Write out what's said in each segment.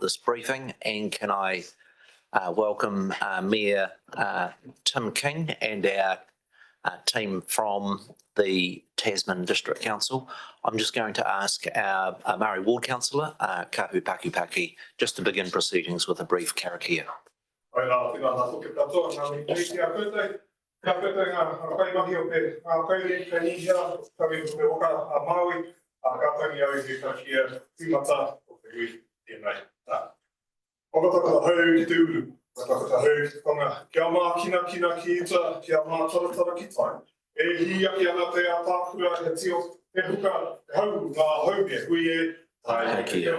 this briefing, and can I welcome Mayor Tim King and our team from the Tasman District Council. I'm just going to ask our Māori Ward Councillor, Kahu Pakipaki, just to begin proceedings with a brief karakia. Thank you.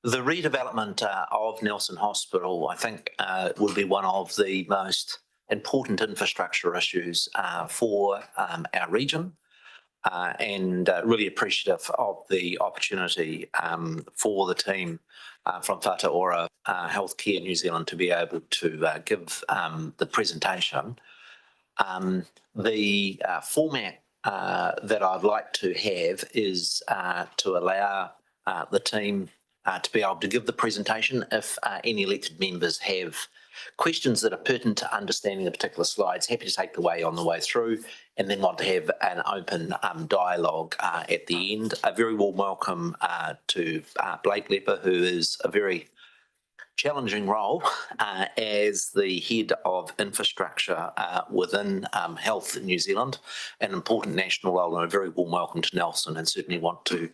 The redevelopment of Nelson Hospital, I think, would be one of the most important infrastructure issues for our region, and really appreciative of the opportunity for the team from Te Whatu Ora Healthcare New Zealand to be able to give the presentation. The format that I'd like to have is to allow the team to be able to give the presentation. If any elected members have questions that are pertinent to understanding the particular slides, happy to take the way on the way through, and then want to have an open dialogue at the end. A very warm welcome to Blake Lepper, who is a very challenging role as the head of infrastructure within Health in New Zealand, an important national role, and a very warm welcome to Nelson, and certainly want to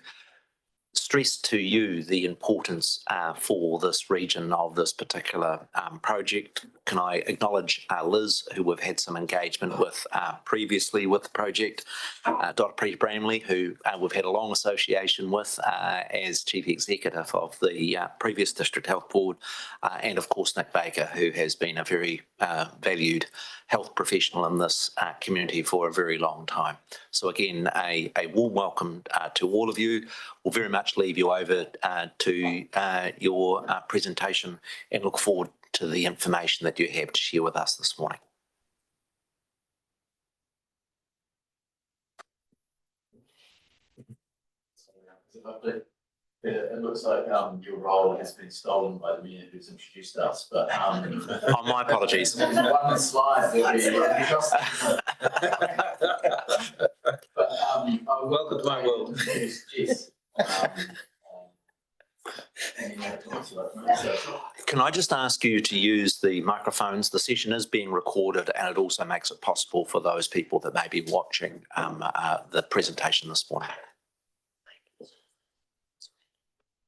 stress to you the importance for this region of this particular project. Can I acknowledge Liz, who we've had some engagement with previously with the project, Dr. Peter Bramley, who we've had a long association with as Chief Executive of the previous District Health Board, and of course Nick Baker, who has been a very valued health professional in this community for a very long time. So again, a warm welcome to all of you. We'll very much leave you over to your presentation and look forward to the information that you have to share with us this morning. It looks like your role has been stolen by the man who's introduced us, but oh, my apologies. One slide that welcome to my world. Yes. Can I just ask you to use the microphones? The session is being recorded, and it also makes it possible for those people that may be watching the presentation this morning.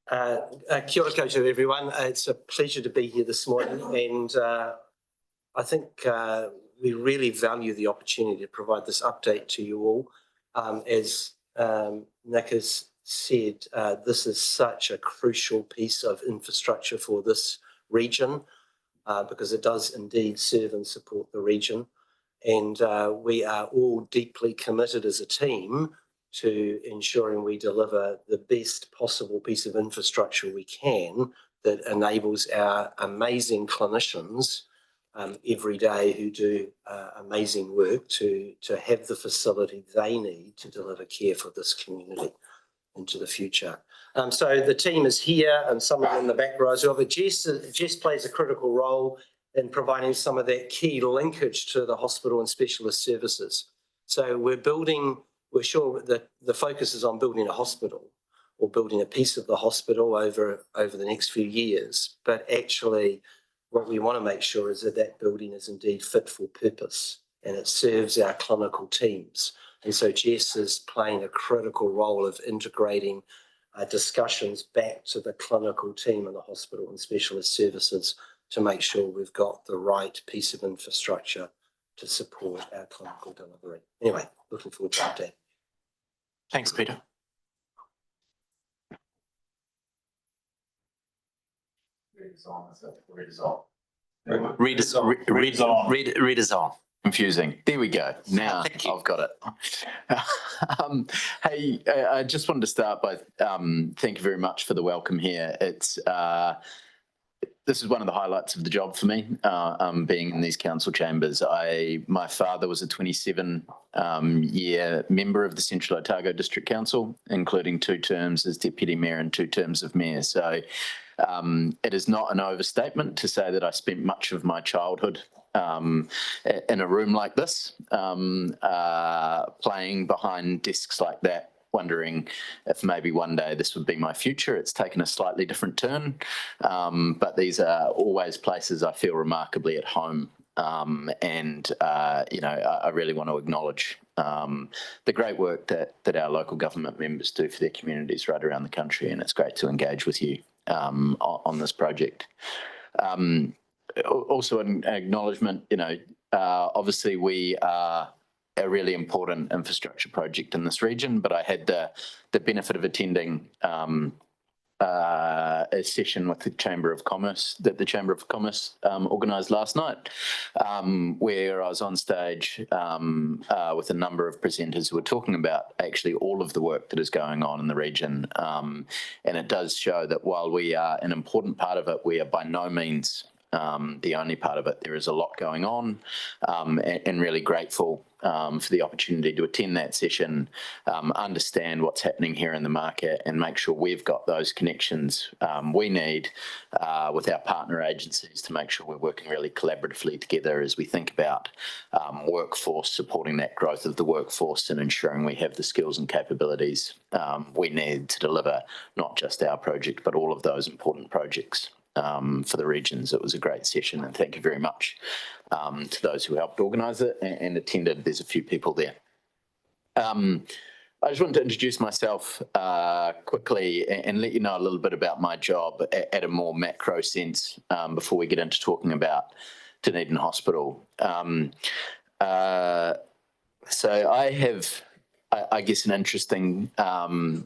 Kia ora koutou everyone. It's a pleasure to be here this morning, and I think we really value the opportunity to provide this update to you all. As Nick has said, this is such a crucial piece of infrastructure for this region because it does indeed serve and support the region, and we are all deeply committed as a team to ensuring we deliver the best possible piece of infrastructure we can that enables our amazing clinicians every day who do amazing work to have the facility they need to deliver care for this community into the future. So the team is here, and some of them in the back row as well, but Jess plays a critical role in providing some of that key linkage to the hospital and specialist services. So we're sure that the focus is on building a hospital or building a piece of the hospital over the next few years. But actually, what we want to make sure is that that building is indeed fit for purpose and it serves our clinical teams. And so Jess is playing a critical role of integrating discussions back to the clinical team in the hospital and specialist services to make sure we've got the right piece of infrastructure to support our clinical delivery. Anyway, looking forward to that. Thanks, Peter. Redesign. Confusing. There we go. Now I've got it. Hey, I just wanted to start by thank you very much for the welcome here. It's this is one of the highlights of the job for me, being in these council chambers. My father was a 27-year member of the Central Otago District Council, including 2 terms as Deputy Mayor and 2 terms of Mayor. So it is not an overstatement to say that I spent much of my childhood in a room like this, playing behind desks like that, wondering if maybe one day this would be my future. It's taken a slightly different turn, but these are always places I feel remarkably at home. I really want to acknowledge the great work that our local government members do for their communities right around the country, and it's great to engage with you on this project. Also an acknowledgement, obviously we are a really important infrastructure project in this region, but I had the benefit of attending a session with the Chamber of Commerce that the Chamber of Commerce organised last night, where I was on stage with a number of presenters who were talking about actually all of the work that is going on in the region. And it does show that while we are an important part of it, we are by no means the only part of it. There is a lot going on, and really grateful for the opportunity to attend that session, understand what's happening here in the market, and make sure we've got those connections we need with our partner agencies to make sure we're working really collaboratively together as we think about workforce, supporting that growth of the workforce and ensuring we have the skills and capabilities we need to deliver not just our project, but all of those important projects for the regions. It was a great session, and thank you very much to those who helped organise it and attended. There's a few people there. I just wanted to introduce myself quickly and let you know a little bit about my job at a more macro sense before we get into talking about Dunedin Hospital. So I have, I guess, an interesting... What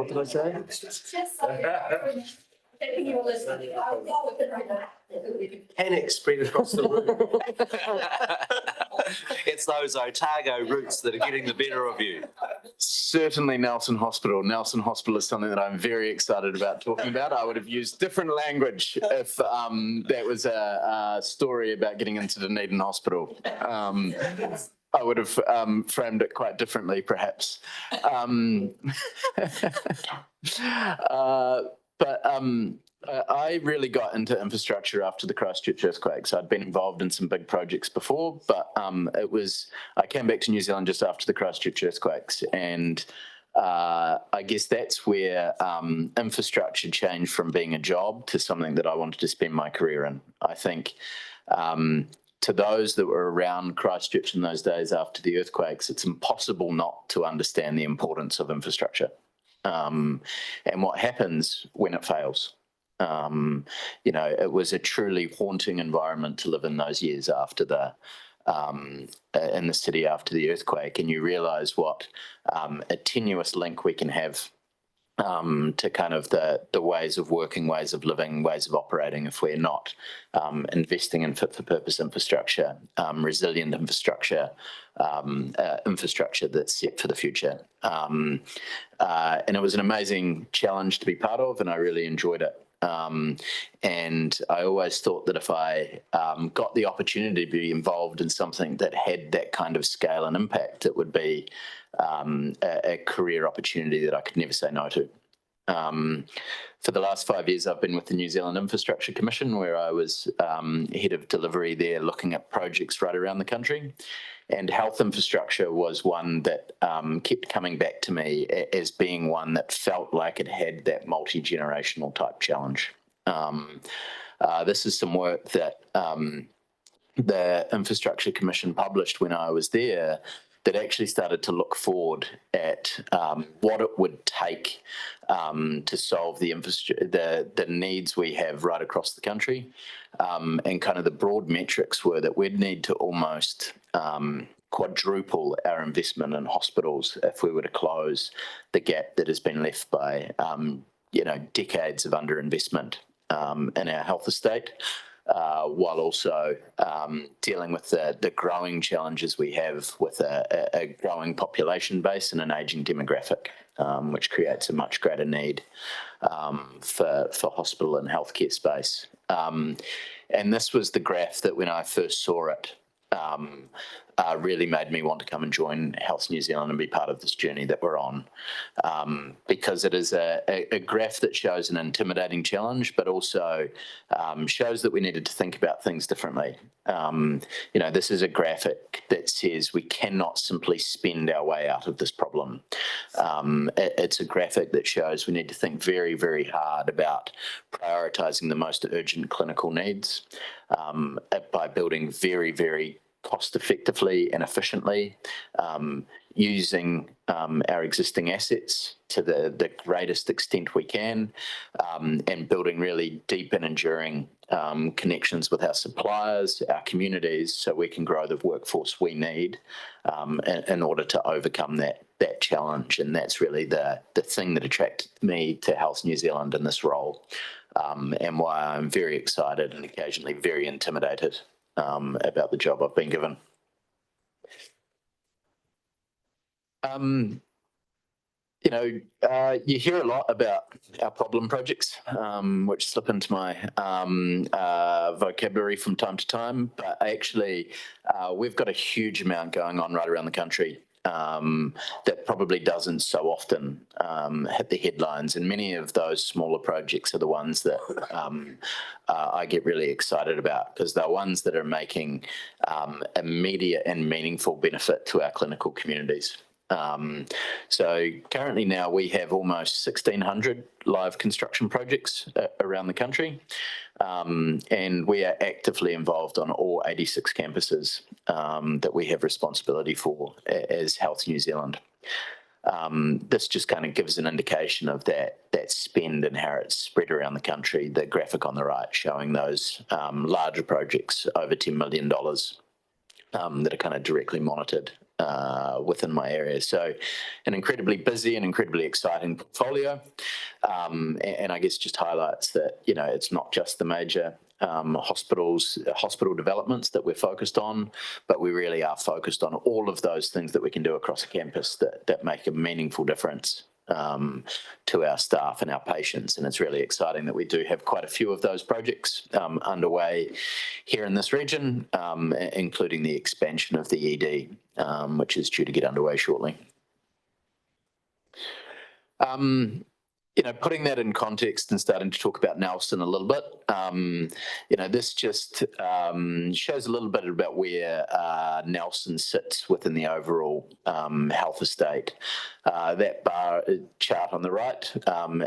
did I say? Panic spread across the room. It's those Otago roots that are getting the better of you. Certainly Nelson Hospital. Nelson Hospital is something that I'm very excited about talking about. I would have used different language if that was a story about getting into Dunedin Hospital. I would have framed it quite differently, perhaps. I really got into infrastructure after the Christchurch earthquakes. I'd been involved in some big projects before, but I came back to New Zealand just after the Christchurch earthquakes, and I guess that's where infrastructure changed from being a job to something that I wanted to spend my career in. I think to those that were around Christchurch in those days after the earthquakes, it's impossible not to understand the importance of infrastructure and what happens when it fails. It was a truly haunting environment to live in those years after in the city after the earthquake, and you realise what a tenuous link we can have to kind of the ways of working, ways of living, ways of operating if we're not investing in fit-for-purpose infrastructure, resilient infrastructure, infrastructure that's set for the future. And it was an amazing challenge to be part of, and I really enjoyed it. And I always thought that if I got the opportunity to be involved in something that had that kind of scale and impact, it would be a career opportunity that I could never say no to. For the last 5 years, I've been with the New Zealand Infrastructure Commission, where I was head of delivery there, looking at projects right around the country. And health infrastructure was one that kept coming back to me as being one that felt like it had that multi-generational type challenge. This is some work that the Infrastructure Commission published when I was there that actually started to look forward at what it would take to solve the needs we have right across the country. And kind of the broad metrics were that we'd need to almost quadruple our investment in hospitals if we were to close the gap that has been left by decades of underinvestment in our health estate. while also dealing with the growing challenges we have with a growing population base and an ageing demographic, which creates a much greater need for hospital and healthcare space. And this was the graph that when I first saw it, really made me want to come and join Health New Zealand and be part of this journey that we're on, because it is a graph that shows an intimidating challenge, but also shows that we needed to think about things differently. This is a graphic that says we cannot simply spend our way out of this problem. It's a graphic that shows we need to think very, very hard about prioritising the most urgent clinical needs by building very, very cost effectively and efficiently, using our existing assets to the greatest extent we can, and building really deep and enduring connections with our suppliers, our communities, so we can grow the workforce we need in order to overcome that challenge. And that's really the thing that attracted me to Health New Zealand in this role, and why I'm very excited and occasionally very intimidated about the job I've been given. You hear a lot about our problem projects, which slip into my vocabulary from time to time, but actually we've got a huge amount going on right around the country that probably doesn't so often hit the headlines, and many of those smaller projects are the ones that I get really excited about, because they're ones that are making immediate and meaningful benefit to our clinical communities. So currently now we have almost 1,600 live construction projects around the country, and we are actively involved on all 86 campuses that we have responsibility for as Health New Zealand. This just kind of gives an indication of that spend and how it's spread around the country. The graphic on the right showing those larger projects over $10 million that are kind of directly monitored within my area. So an incredibly busy and incredibly exciting portfolio, and I guess just highlights that it's not just the major hospital developments that we're focused on, but we really are focused on all of those things that we can do across a campus that make a meaningful difference to our staff and our patients. And it's really exciting that we do have quite a few of those projects underway here in this region, including the expansion of the ED, which is due to get underway shortly. Putting that in context and starting to talk about Nelson a little bit, this just shows a little bit about where Nelson sits within the overall health estate. That bar chart on the right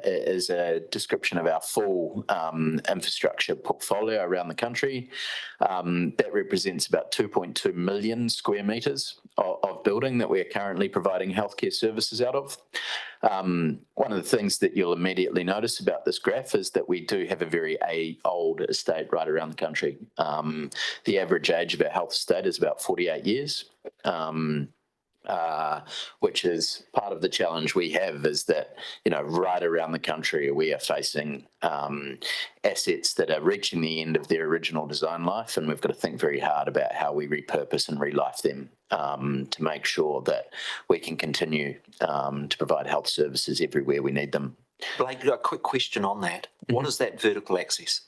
is a description of our full infrastructure portfolio around the country. That represents about 2.2 million square metres of building that we are currently providing healthcare services out of. One of the things that you'll immediately notice about this graph is that we do have a very old estate right around the country. The average age of our health estate is about 48 years. Which is part of the challenge we have, is that, right around the country, we are facing assets that are reaching the end of their original design life, and we've got to think very hard about how we repurpose and relife them to make sure that we can continue to provide health services everywhere we need them. Blake, a quick question on that. What is that vertical axis?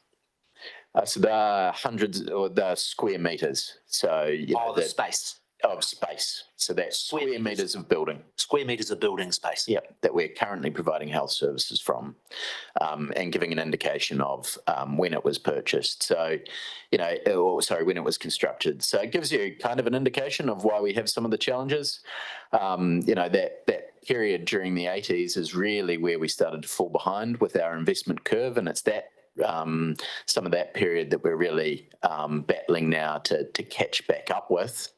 So there are hundreds, or there are square metres. So the space. Of space. So that's square metres of building. Square metres of building space. Yep, that we're currently providing health services from, and giving an indication of when it was purchased. So, when it was constructed. So it gives you kind of an indication of why we have some of the challenges. That period during the 80s is really where we started to fall behind with our investment curve, and it's that some of that period that we're really battling now to catch back up with.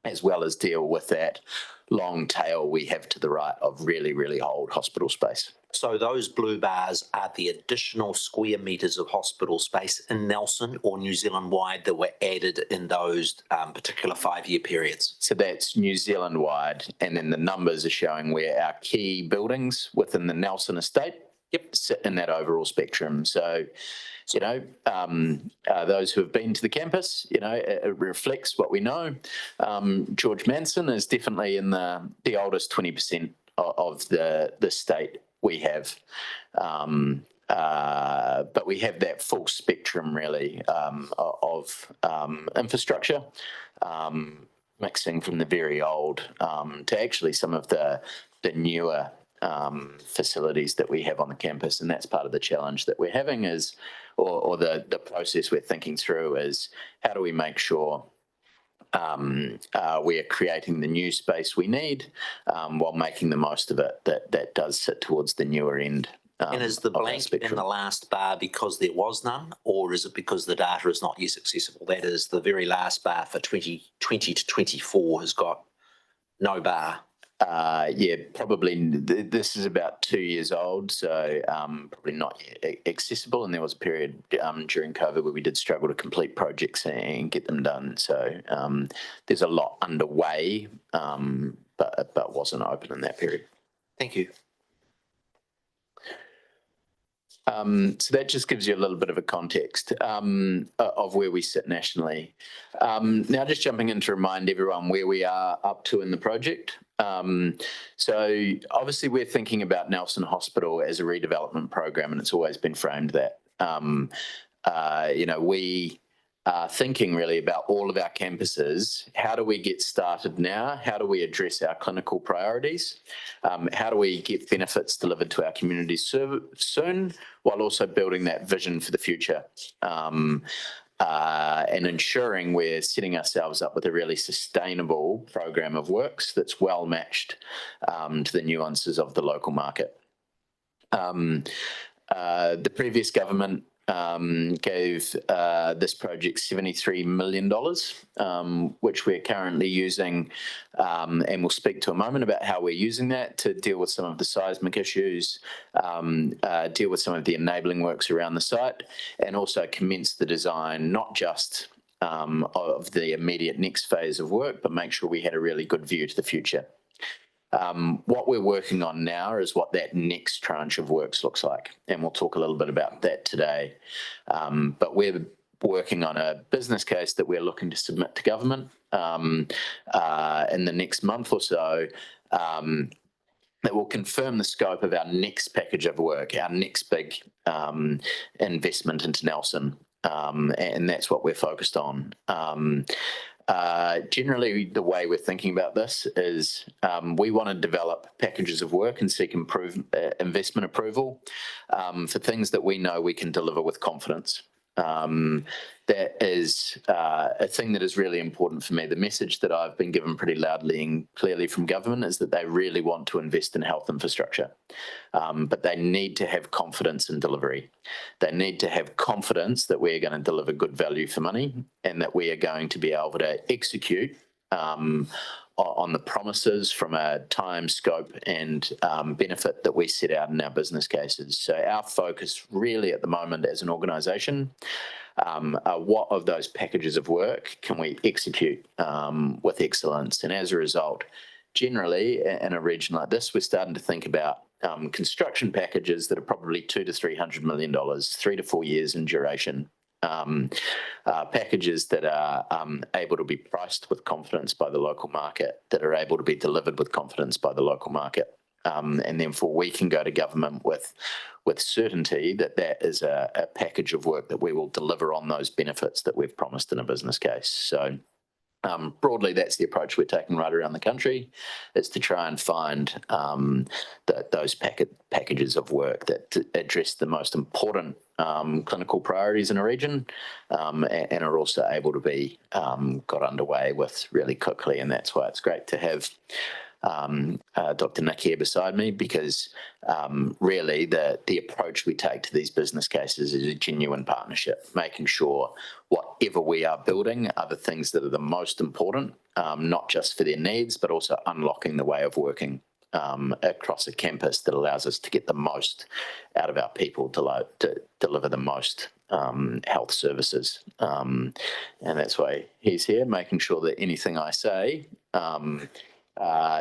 As well as deal with that long tail we have to the right of really, really old hospital space. So those blue bars are the additional square metres of hospital space in Nelson or New Zealand wide that were added in those particular 5-year periods? So that's New Zealand wide, and then the numbers are showing where our key buildings within the Nelson estate sit in that overall spectrum. So, those who have been to the campus, it reflects what we know. George Mansson is definitely in the oldest 20% of the state we have. But we have that full spectrum, really, of infrastructure, mixing from the very old to actually some of the newer facilities that we have on the campus. And that's part of the challenge that we're having is, or the process we're thinking through is, how do we make sure we are creating the new space we need while making the most of it that does sit towards the newer end. And is the blank in the last bar because there was none, or is it because the data is not yet accessible? That is, the very last bar for 2020 to 24 has got no bar. Yeah, probably this is about 2 years old, so probably not yet accessible. And there was a period during COVID where we did struggle to complete projects and get them done. So there's a lot underway, but wasn't open in that period. Thank you. So that just gives you a little bit of a context of where we sit nationally. Now, just jumping in to remind everyone where we are up to in the project. So obviously we're thinking about Nelson Hospital as a redevelopment program, and it's always been framed that. We are thinking really about all of our campuses. How do we get started now? How do we address our clinical priorities? How do we get benefits delivered to our communities soon, while also building that vision for the future? And ensuring we're setting ourselves up with a really sustainable program of works that's well matched to the nuances of the local market. The previous government gave this project $73 million, which we're currently using, and we'll speak to a moment about how we're using that to deal with some of the seismic issues, deal with some of the enabling works around the site, and also commence the design, not just of the immediate next phase of work, but make sure we had a really good view to the future. What we're working on now is what that next tranche of works looks like, and we'll talk a little bit about that today. But we're working on a business case that we're looking to submit to government in the next month or so, that will confirm the scope of our next package of work, our next big investment into Nelson, and that's what we're focused on. Generally, the way we're thinking about this is we want to develop packages of work and seek investment approval for things that we know we can deliver with confidence. That is a thing that is really important for me. The message that I've been given pretty loudly and clearly from government is that they really want to invest in health infrastructure, but they need to have confidence in delivery. They need to have confidence that we're going to deliver good value for money and that we are going to be able to execute on the promises from a time, scope and benefit that we set out in our business cases. So our focus really at the moment as an organisation, what of those packages of work can we execute with excellence? And as a result, generally in a region like this, we're starting to think about construction packages that are probably $200 to $300 million, 3 to 4 years in duration. Packages that are able to be priced with confidence by the local market, that are able to be delivered with confidence by the local market. And therefore we can go to government with certainty that that is a package of work that we will deliver on those benefits that we've promised in a business case. So broadly, that's the approach we're taking right around the country, is to try and find those packages of work that address the most important clinical priorities in a region and are also able to be got underway with really quickly. And that's why it's great to have Dr. Nick here beside me, because really the approach we take to these business cases is a genuine partnership, making sure whatever we are building are the things that are the most important, not just for their needs, but also unlocking the way of working across a campus that allows us to get the most out of our people, to deliver the most health services. And that's why he's here, making sure that anything I say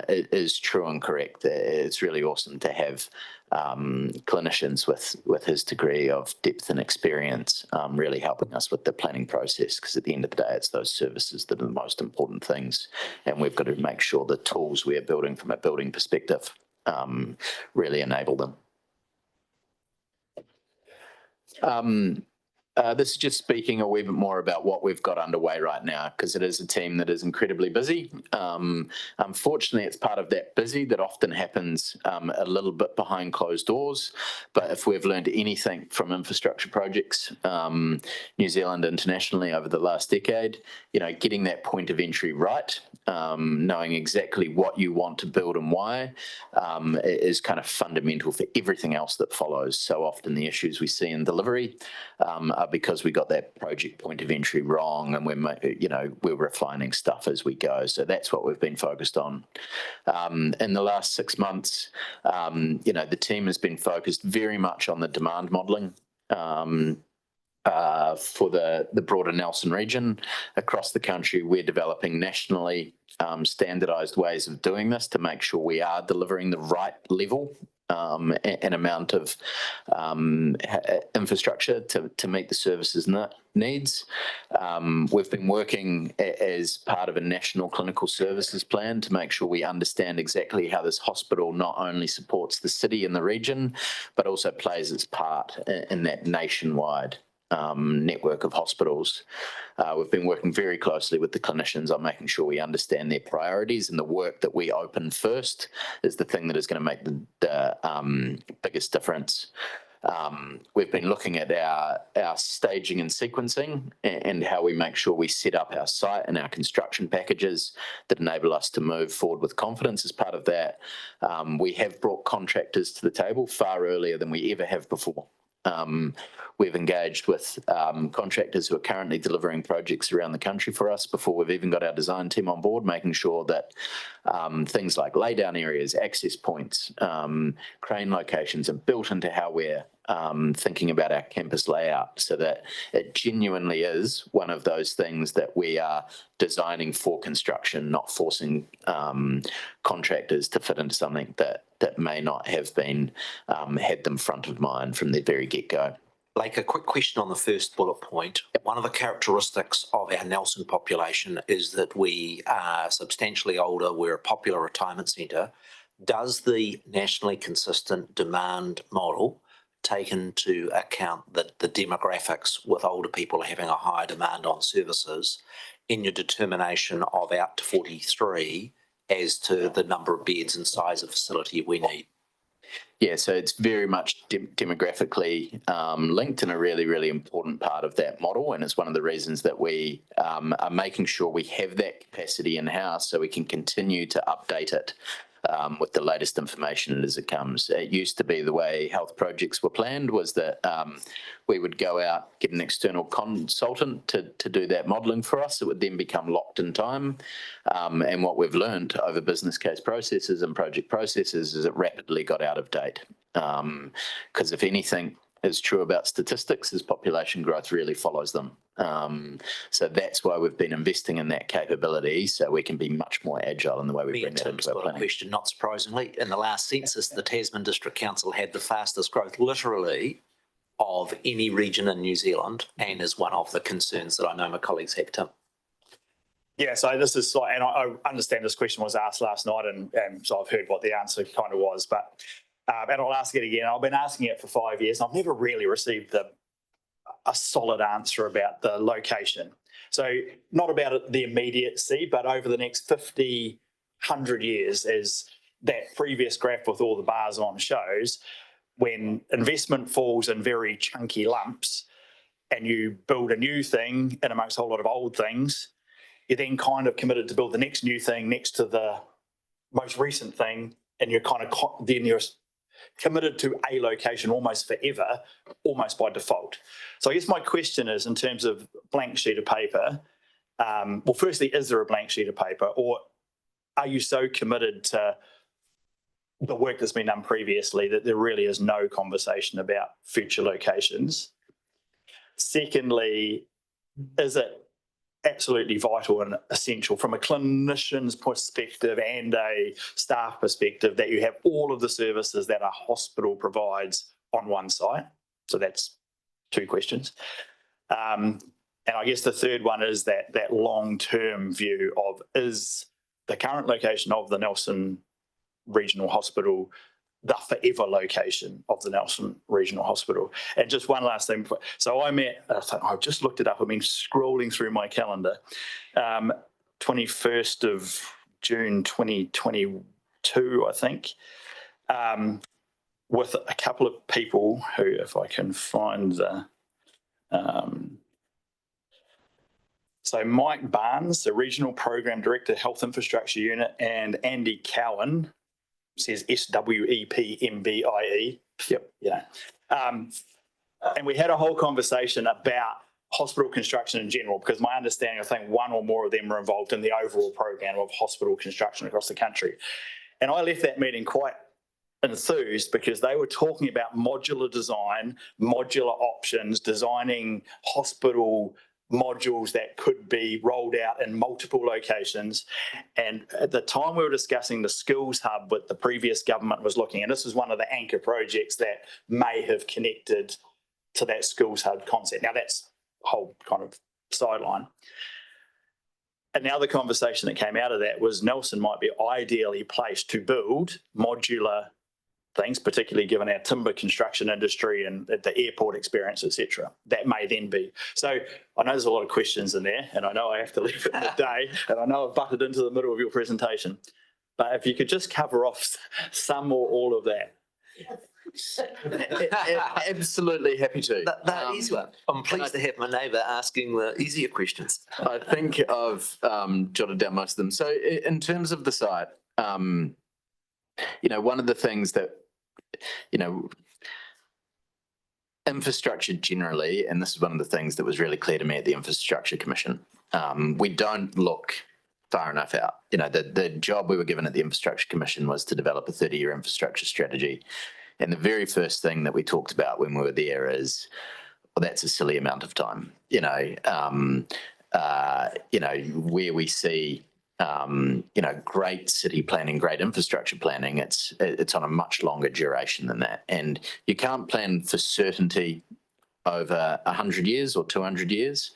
is true and correct. It's really awesome to have clinicians with his degree of depth and experience really helping us with the planning process, because at the end of the day, it's those services that are the most important things, and we've got to make sure the tools we are building from a building perspective really enable them. This is just speaking a wee bit more about what we've got underway right now, because it is a team that is incredibly busy. Unfortunately, it's part of that busy that often happens a little bit behind closed doors. But if we've learned anything from infrastructure projects, New Zealand internationally over the last decade, getting that point of entry right, knowing exactly what you want to build and why, is kind of fundamental for everything else that follows. So often the issues we see in delivery are because we got that project point of entry wrong, and we're refining stuff as we go. So that's what we've been focused on. In the last 6 months, the team has been focused very much on the demand modelling for the broader Nelson region. Across the country, we're developing nationally standardised ways of doing this to make sure we are delivering the right level and amount of infrastructure to meet the services needs. We've been working as part of a national clinical services plan to make sure we understand exactly how this hospital not only supports the city and the region, but also plays its part in that nationwide network of hospitals. We've been working very closely with the clinicians on making sure we understand their priorities, and the work that we open first is the thing that is going to make the biggest difference. We've been looking at our staging and sequencing and how we make sure we set up our site and our construction packages that enable us to move forward with confidence. As part of that, we have brought contractors to the table far earlier than we ever have before. We've engaged with contractors who are currently delivering projects around the country for us before we've even got our design team on board, making sure that things like laydown areas, access points, crane locations are built into how we're thinking about our campus layout, so that it genuinely is one of those things that we are designing for construction, not forcing contractors to fit into something that may not have been had them front of mind from the very get-go. Blake, a quick question on the first bullet point. One of the characteristics of our Nelson population is that we are substantially older. We're a popular retirement centre. Does the nationally consistent demand model take into account the demographics with older people having a higher demand on services in your determination of out to 43 as to the number of beds and size of facility we need? Yeah, so it's very much demographically linked and a really, really important part of that model. And it's one of the reasons that we are making sure we have that capacity in-house so we can continue to update it with the latest information as it comes. It used to be the way health projects were planned was that we would go out, get an external consultant to do that modelling for us. It would then become locked in time. And what we've learned over business case processes and project processes is it rapidly got out of date. Because if anything is true about statistics, is population growth really follows them. So that's why we've been investing in that capability, so we can be much more agile in the way we bring that into our planning. Question, not surprisingly, in the last census, the Tasman District Council had the fastest growth, literally, of any region in New Zealand, and is one of the concerns that I know my colleagues have, Tim. Yeah, so this is, and I understand this question was asked last night, and so I've heard what the answer kind of was, but and I'll ask it again. I've been asking it for 5 years, and I've never really received a solid answer about the location. So not about the immediacy, but over the next 50, 100 years, as that previous graph with all the bars on shows, when investment falls in very chunky lumps and you build a new thing in amongst a whole lot of old things, you're then kind of committed to build the next new thing next to the most recent thing, and you're kind of then you're committed to a location almost forever, almost by default. So I guess my question is, in terms of blank sheet of paper, well, firstly, is there a blank sheet of paper, or are you so committed to the work that's been done previously that there really is no conversation about future locations? Secondly, is it absolutely vital and essential from a clinician's perspective and a staff perspective that you have all of the services that a hospital provides on one site. So that's 2 questions. And I guess the third one is that long-term view of, is the current location of the Nelson Regional Hospital the forever location of the Nelson Regional Hospital? And just one last thing. So I've just looked it up. I've been scrolling through my calendar. 21st of June 2022, I think, with a couple of people who, if I can find the, so Mike Barnes, the Regional Program Director, Health Infrastructure Unit, and Andy Cowan, says SWEPMBIE. Yep. Yeah. And we had a whole conversation about hospital construction in general, because my understanding, I think one or more of them are involved in the overall program of hospital construction across the country. And I left that meeting quite enthused because they were talking about modular design, modular options, designing hospital modules that could be rolled out in multiple locations. And at the time we were discussing the skills hub with the previous government was looking, and this is one of the anchor projects that may have connected to that skills hub concept. Now that's a whole kind of sideline. And now the conversation that came out of that was Nelson might be ideally placed to build modular things, particularly given our timber construction industry and the airport experience, etc. That may then be. So I know there's a lot of questions in there, and I know I have to leave it in the day, and I know I've butted into the middle of your presentation. But if you could just cover off some or all of that. Absolutely happy to. That is one. I'm pleased to have my neighbour asking the easier questions. I think I've jotted down most of them. So in terms of the site, one of the things that, infrastructure generally, and this is one of the things that was really clear to me at the Infrastructure Commission, we don't look far enough out. The job we were given at the Infrastructure Commission was to develop a 30-year infrastructure strategy. And the very first thing that we talked about when we were there is, well, that's a silly amount of time. Where we see great city planning, great infrastructure planning, it's on a much longer duration than that. And you can't plan for certainty over 100 years or 200 years,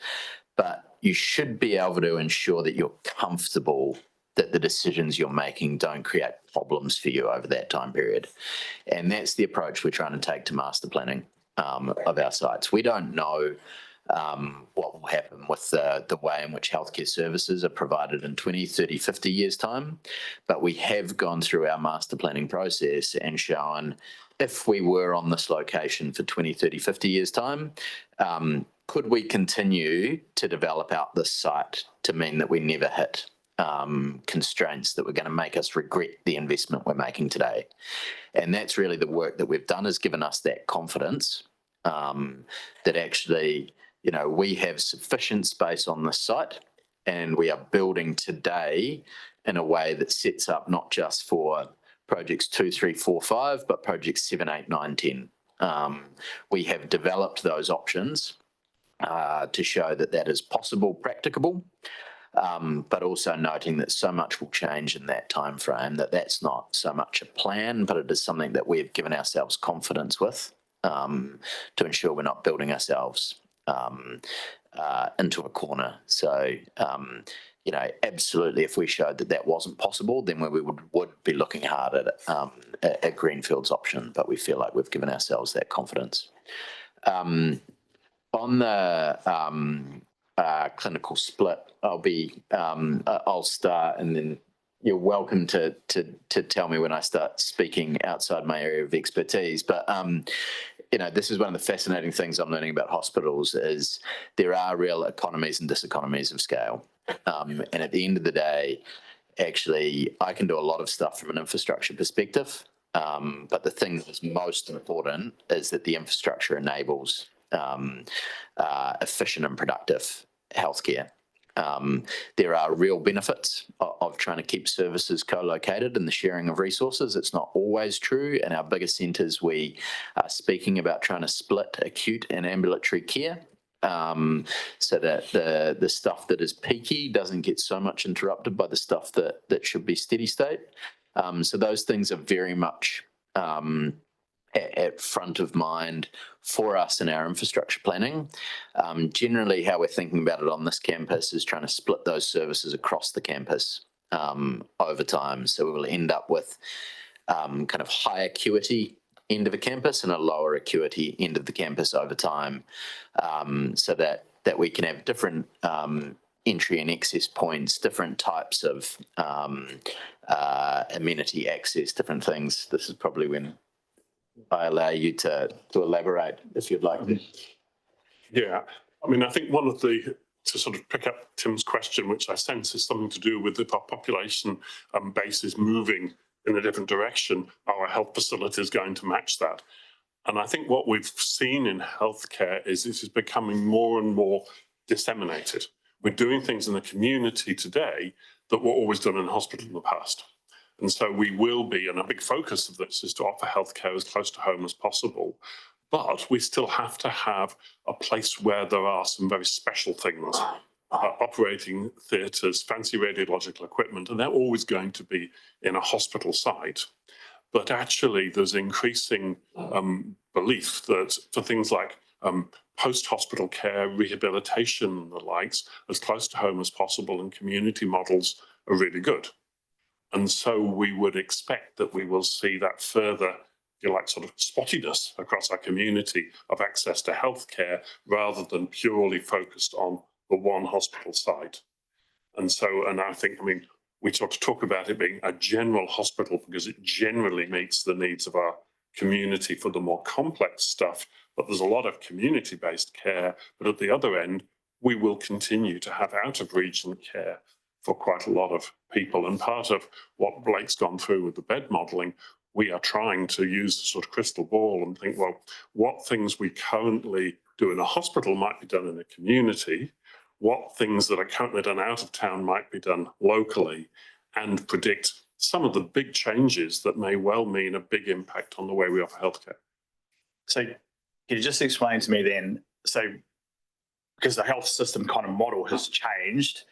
but you should be able to ensure that you're comfortable that the decisions you're making don't create problems for you over that time period. And that's the approach we're trying to take to master planning of our sites. We don't know what will happen with the way in which healthcare services are provided in 20, 30, 50 years' time. But we have gone through our master planning process and shown if we were on this location for 20, 30, 50 years' time, could we continue to develop out this site to mean that we never hit constraints that were going to make us regret the investment we're making today? And that's really the work that we've done, has given us that confidence that actually, we have sufficient space on this site, and we are building today in a way that sets up not just for projects 2, 3, 4, 5, but projects 7, 8, 9, 10. We have developed those options to show that that is possible, practicable, but also noting that so much will change in that time frame that that's not so much a plan, but it is something that we've given ourselves confidence with to ensure we're not building ourselves into a corner. So, absolutely, if we showed that that wasn't possible, then we would be looking hard at Greenfield's option, but we feel like we've given ourselves that confidence. On the clinical split, I'll start, and then you're welcome to tell me when I start speaking outside my area of expertise. But this is one of the fascinating things I'm learning about hospitals, is there are real economies and diseconomies of scale. And at the end of the day, actually, I can do a lot of stuff from an infrastructure perspective. But the thing that is most important is that the infrastructure enables efficient and productive healthcare. There are real benefits of trying to keep services co-located and the sharing of resources. It's not always true. In our bigger centres, we are speaking about trying to split acute and ambulatory care. so that the stuff that is peaky doesn't get so much interrupted by the stuff that should be steady state. So those things are very much at front of mind for us in our infrastructure planning. Generally, how we're thinking about it on this campus is trying to split those services across the campus over time. So we will end up with kind of high acuity end of a campus and a lower acuity end of the campus over time, so that we can have different entry and access points, different types of amenity access, different things. This is probably when I allow you to elaborate if you'd like. Yeah, I mean, I think one of the, to sort of pick up Tim's question, which I sense is something to do with if our population base is moving in a different direction, our health facility is going to match that. And I think what we've seen in healthcare is this is becoming more and more disseminated. We're doing things in the community today that were always done in the hospital in the past. And so we will be, and a big focus of this is to offer healthcare as close to home as possible. But we still have to have a place where there are some very special things, operating theatres, fancy radiological equipment, and they're always going to be in a hospital site. But actually, there's increasing belief that for things like post-hospital care, rehabilitation and the likes, as close to home as possible and community models are really good. And so we would expect that we will see that further, if you like, sort of spottiness across our community of access to healthcare rather than purely focused on the one hospital site. And so, and I think, I mean, we sort of talk about it being a general hospital because it generally meets the needs of our community for the more complex stuff, but there's a lot of community-based care. But at the other end, we will continue to have out-of-region care for quite a lot of people. And part of what Blake's gone through with the bed modelling, we are trying to use the sort of crystal ball and think, well, what things we currently do in a hospital might be done in a community, what things that are currently done out of town might be done locally, and predict some of the big changes that may well mean a big impact on the way we offer healthcare. So can you just explain to me then, so because the health system kind of model has changed,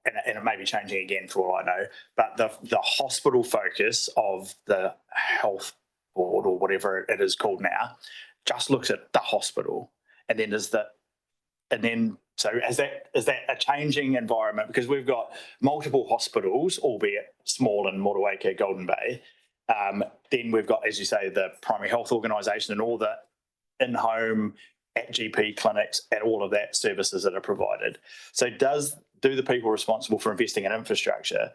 and it may be changing again for all I know, but the hospital focus of the health board or whatever it is called now just looks at the hospital, and then so is that a changing environment? Because we've got multiple hospitals, albeit small in Motueka, Golden Bay. Then we've got, as you say, the primary health organisation and all the in-home at GP clinics and all of that services that are provided. So do the people responsible for investing in infrastructure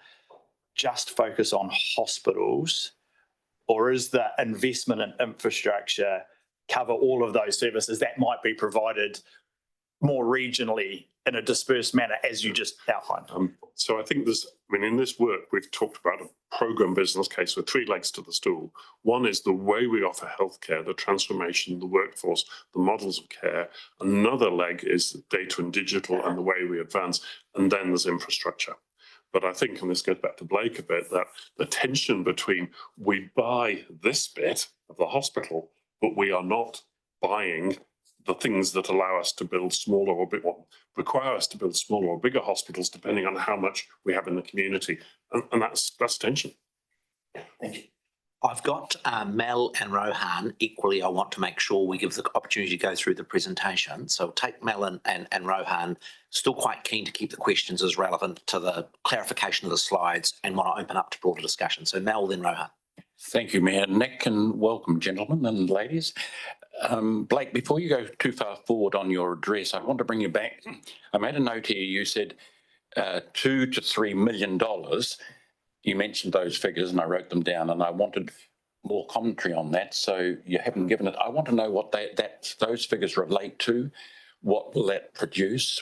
just focus on hospitals, or is the investment in infrastructure cover all of those services that might be provided more regionally in a dispersed manner, as you just outlined? So I think in this work, we've talked about a program business case with three legs to the stool. One is the way we offer healthcare, the transformation, the workforce, the models of care. Another leg is data and digital and the way we advance. And then there's infrastructure. But I think, and this goes back to Blake a bit, that the tension between we buy this bit of the hospital, but we are not buying the things that allow us to build smaller or require us to build smaller or bigger hospitals, depending on how much we have in the community. And that's tension. Thank you. I've got Mel and Rohan. Equally, I want to make sure we give the opportunity to go through the presentation. So take Mel and Rohan. Still quite keen to keep the questions as relevant to the clarification of the slides and want to open up to broader discussion. So Mel, then Rohan. Thank you, Mayor Nick, and welcome, gentlemen and ladies. Blake, before you go too far forward on your address, I want to bring you back. I made a note here. You said $2 to $3 million. You mentioned those figures, and I wrote them down, and I wanted more commentary on that. So you haven't given it. I want to know what those figures relate to. What will that produce?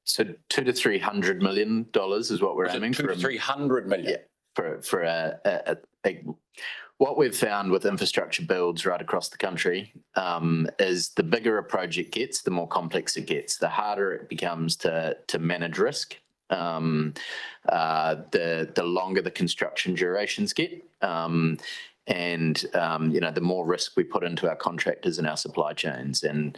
So $200 to $300 million is what we're aiming for. $200 to $300 million. Yeah, what we've found with infrastructure builds right across the country is the bigger a project gets, the more complex it gets, the harder it becomes to manage risk, the longer the construction durations get. And, the more risk we put into our contractors and our supply chains. And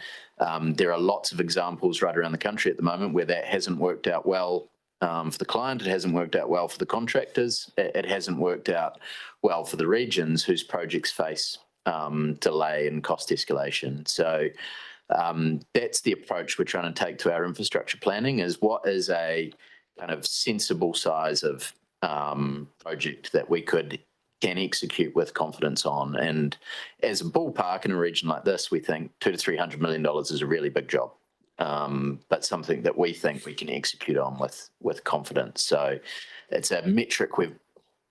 there are lots of examples right around the country at the moment where that hasn't worked out well for the client. It hasn't worked out well for the contractors. It hasn't worked out well for the regions whose projects face delay and cost escalation. So that's the approach we're trying to take to our infrastructure planning, is what is a kind of sensible size of project that we can execute with confidence on. And as a ballpark in a region like this, we think $200 to $300 million is a really big job, but something that we think we can execute on with confidence. So it's a metric we've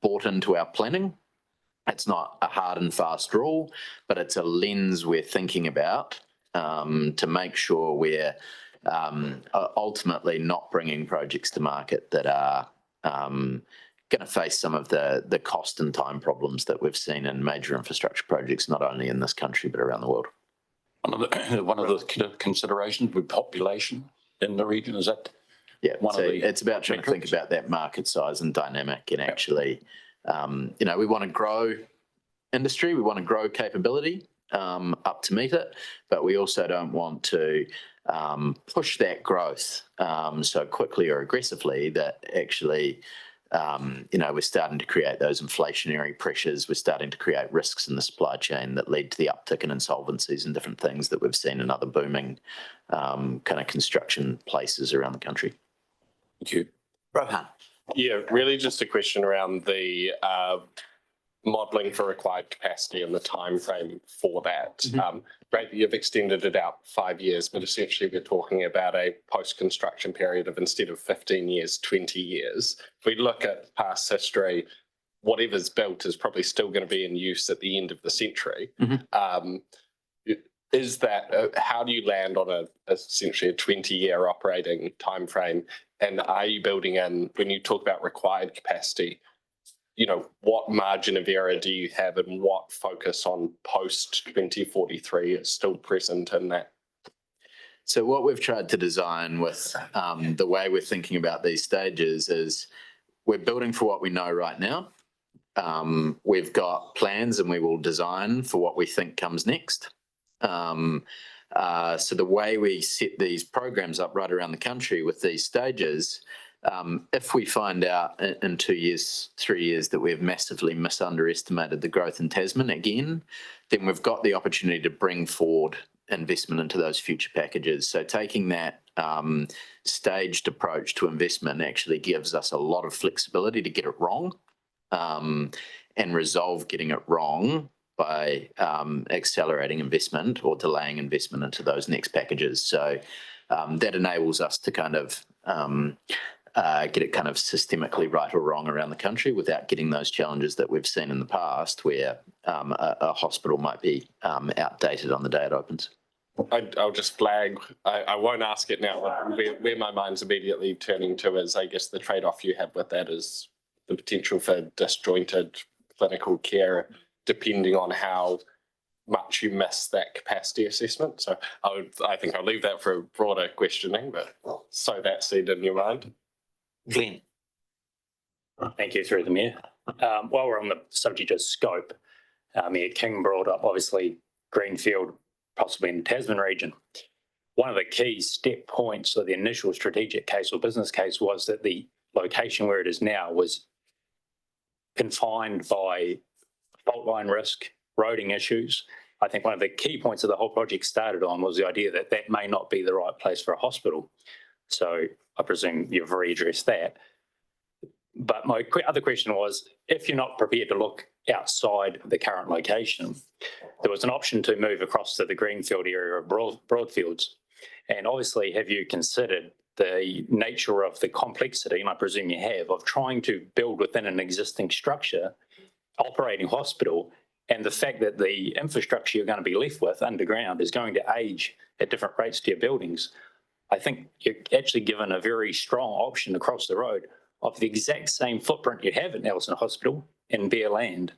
brought into our planning. It's not a hard and fast rule, but it's a lens we're thinking about to make sure we're ultimately not bringing projects to market that are going to face some of the cost and time problems that we've seen in major infrastructure projects, not only in this country, but around the world. One of the considerations with population in the region, is that? Yeah, it's about trying to think about that market size and dynamic, and actually, we want to grow industry, we want to grow capability up to meet it, but we also don't want to push that growth so quickly or aggressively that actually we're starting to create those inflationary pressures. We're starting to create risks in the supply chain that lead to the uptick in insolvencies and different things that we've seen in other booming kind of construction places around the country. Thank you. Rohan. Yeah, really just a question around the modelling for required capacity and the time frame for that. Great that you've extended it out 5 years, but essentially we're talking about a post-construction period of, instead of 15 years, 20 years. If we look at past history, whatever's built is probably still going to be in use at the end of the century. Is that, how do you land on essentially a 20-year operating time frame? And are you building in, when you talk about required capacity, what margin of error do you have, and what focus on post 2043 is still present in that? So what we've tried to design with the way we're thinking about these stages is we're building for what we know right now. We've got plans and we will design for what we think comes next. So the way we set these programs up right around the country with these stages, if we find out in 2 years, 3 years that we've massively underestimated the growth in Tasman again, then we've got the opportunity to bring forward investment into those future packages. So taking that staged approach to investment actually gives us a lot of flexibility to get it wrong and resolve getting it wrong by accelerating investment or delaying investment into those next packages. So that enables us to kind of get it kind of systemically right or wrong around the country without getting those challenges that we've seen in the past where a hospital might be outdated on the day it opens. I'll just flag, I won't ask it now, but where my mind's immediately turning to is, I guess, the trade-off you have with that is the potential for disjointed clinical care, depending on how much you miss that capacity assessment. So I think I'll leave that for a broader questioning, but sow that seed in your mind. Glenn. Thank you, through the Mayor. While we're on the subject of scope, Mayor King brought up, obviously, greenfield, possibly in the Tasman region. One of the key step points of the initial strategic case or business case was that the location where it is now was confined by fault line risk, roading issues. I think one of the key points of the whole project started on was the idea that that may not be the right place for a hospital. So I presume you've already addressed that. But my other question was, if you're not prepared to look outside the current location, there was an option to move across to the greenfield area of Broadfields. And obviously, have you considered the nature of the complexity, and I presume you have, of trying to build within an existing structure, operating hospital, and the fact that the infrastructure you're going to be left with underground is going to age at different rates to your buildings? I think you're actually given a very strong option across the road of the exact same footprint you have at Nelson Hospital in bare land.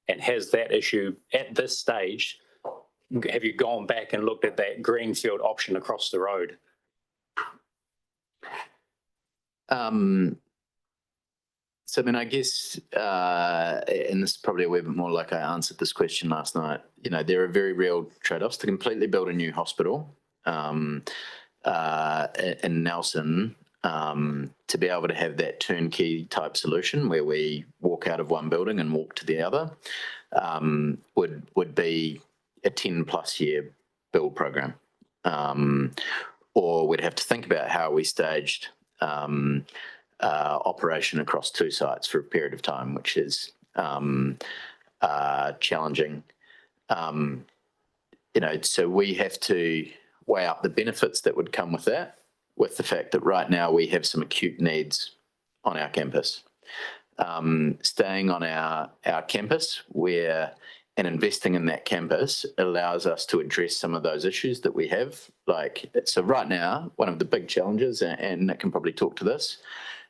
And has that issue at this stage, have you gone back and looked at that greenfield option across the road? So, I mean, I guess, and this is probably a wee bit more like I answered this question last night, there are very real trade-offs to completely build a new hospital in Nelson, to be able to have that turnkey type solution where we walk out of one building and walk to the other, would be a 10+ year build program. Or we'd have to think about how we staged operation across 2 sites for a period of time, which is challenging. So we have to weigh up the benefits that would come with that, with the fact that right now we have some acute needs on our campus. Staying on our campus and investing in that campus allows us to address some of those issues that we have. So right now, one of the big challenges, and Nick can probably talk to this,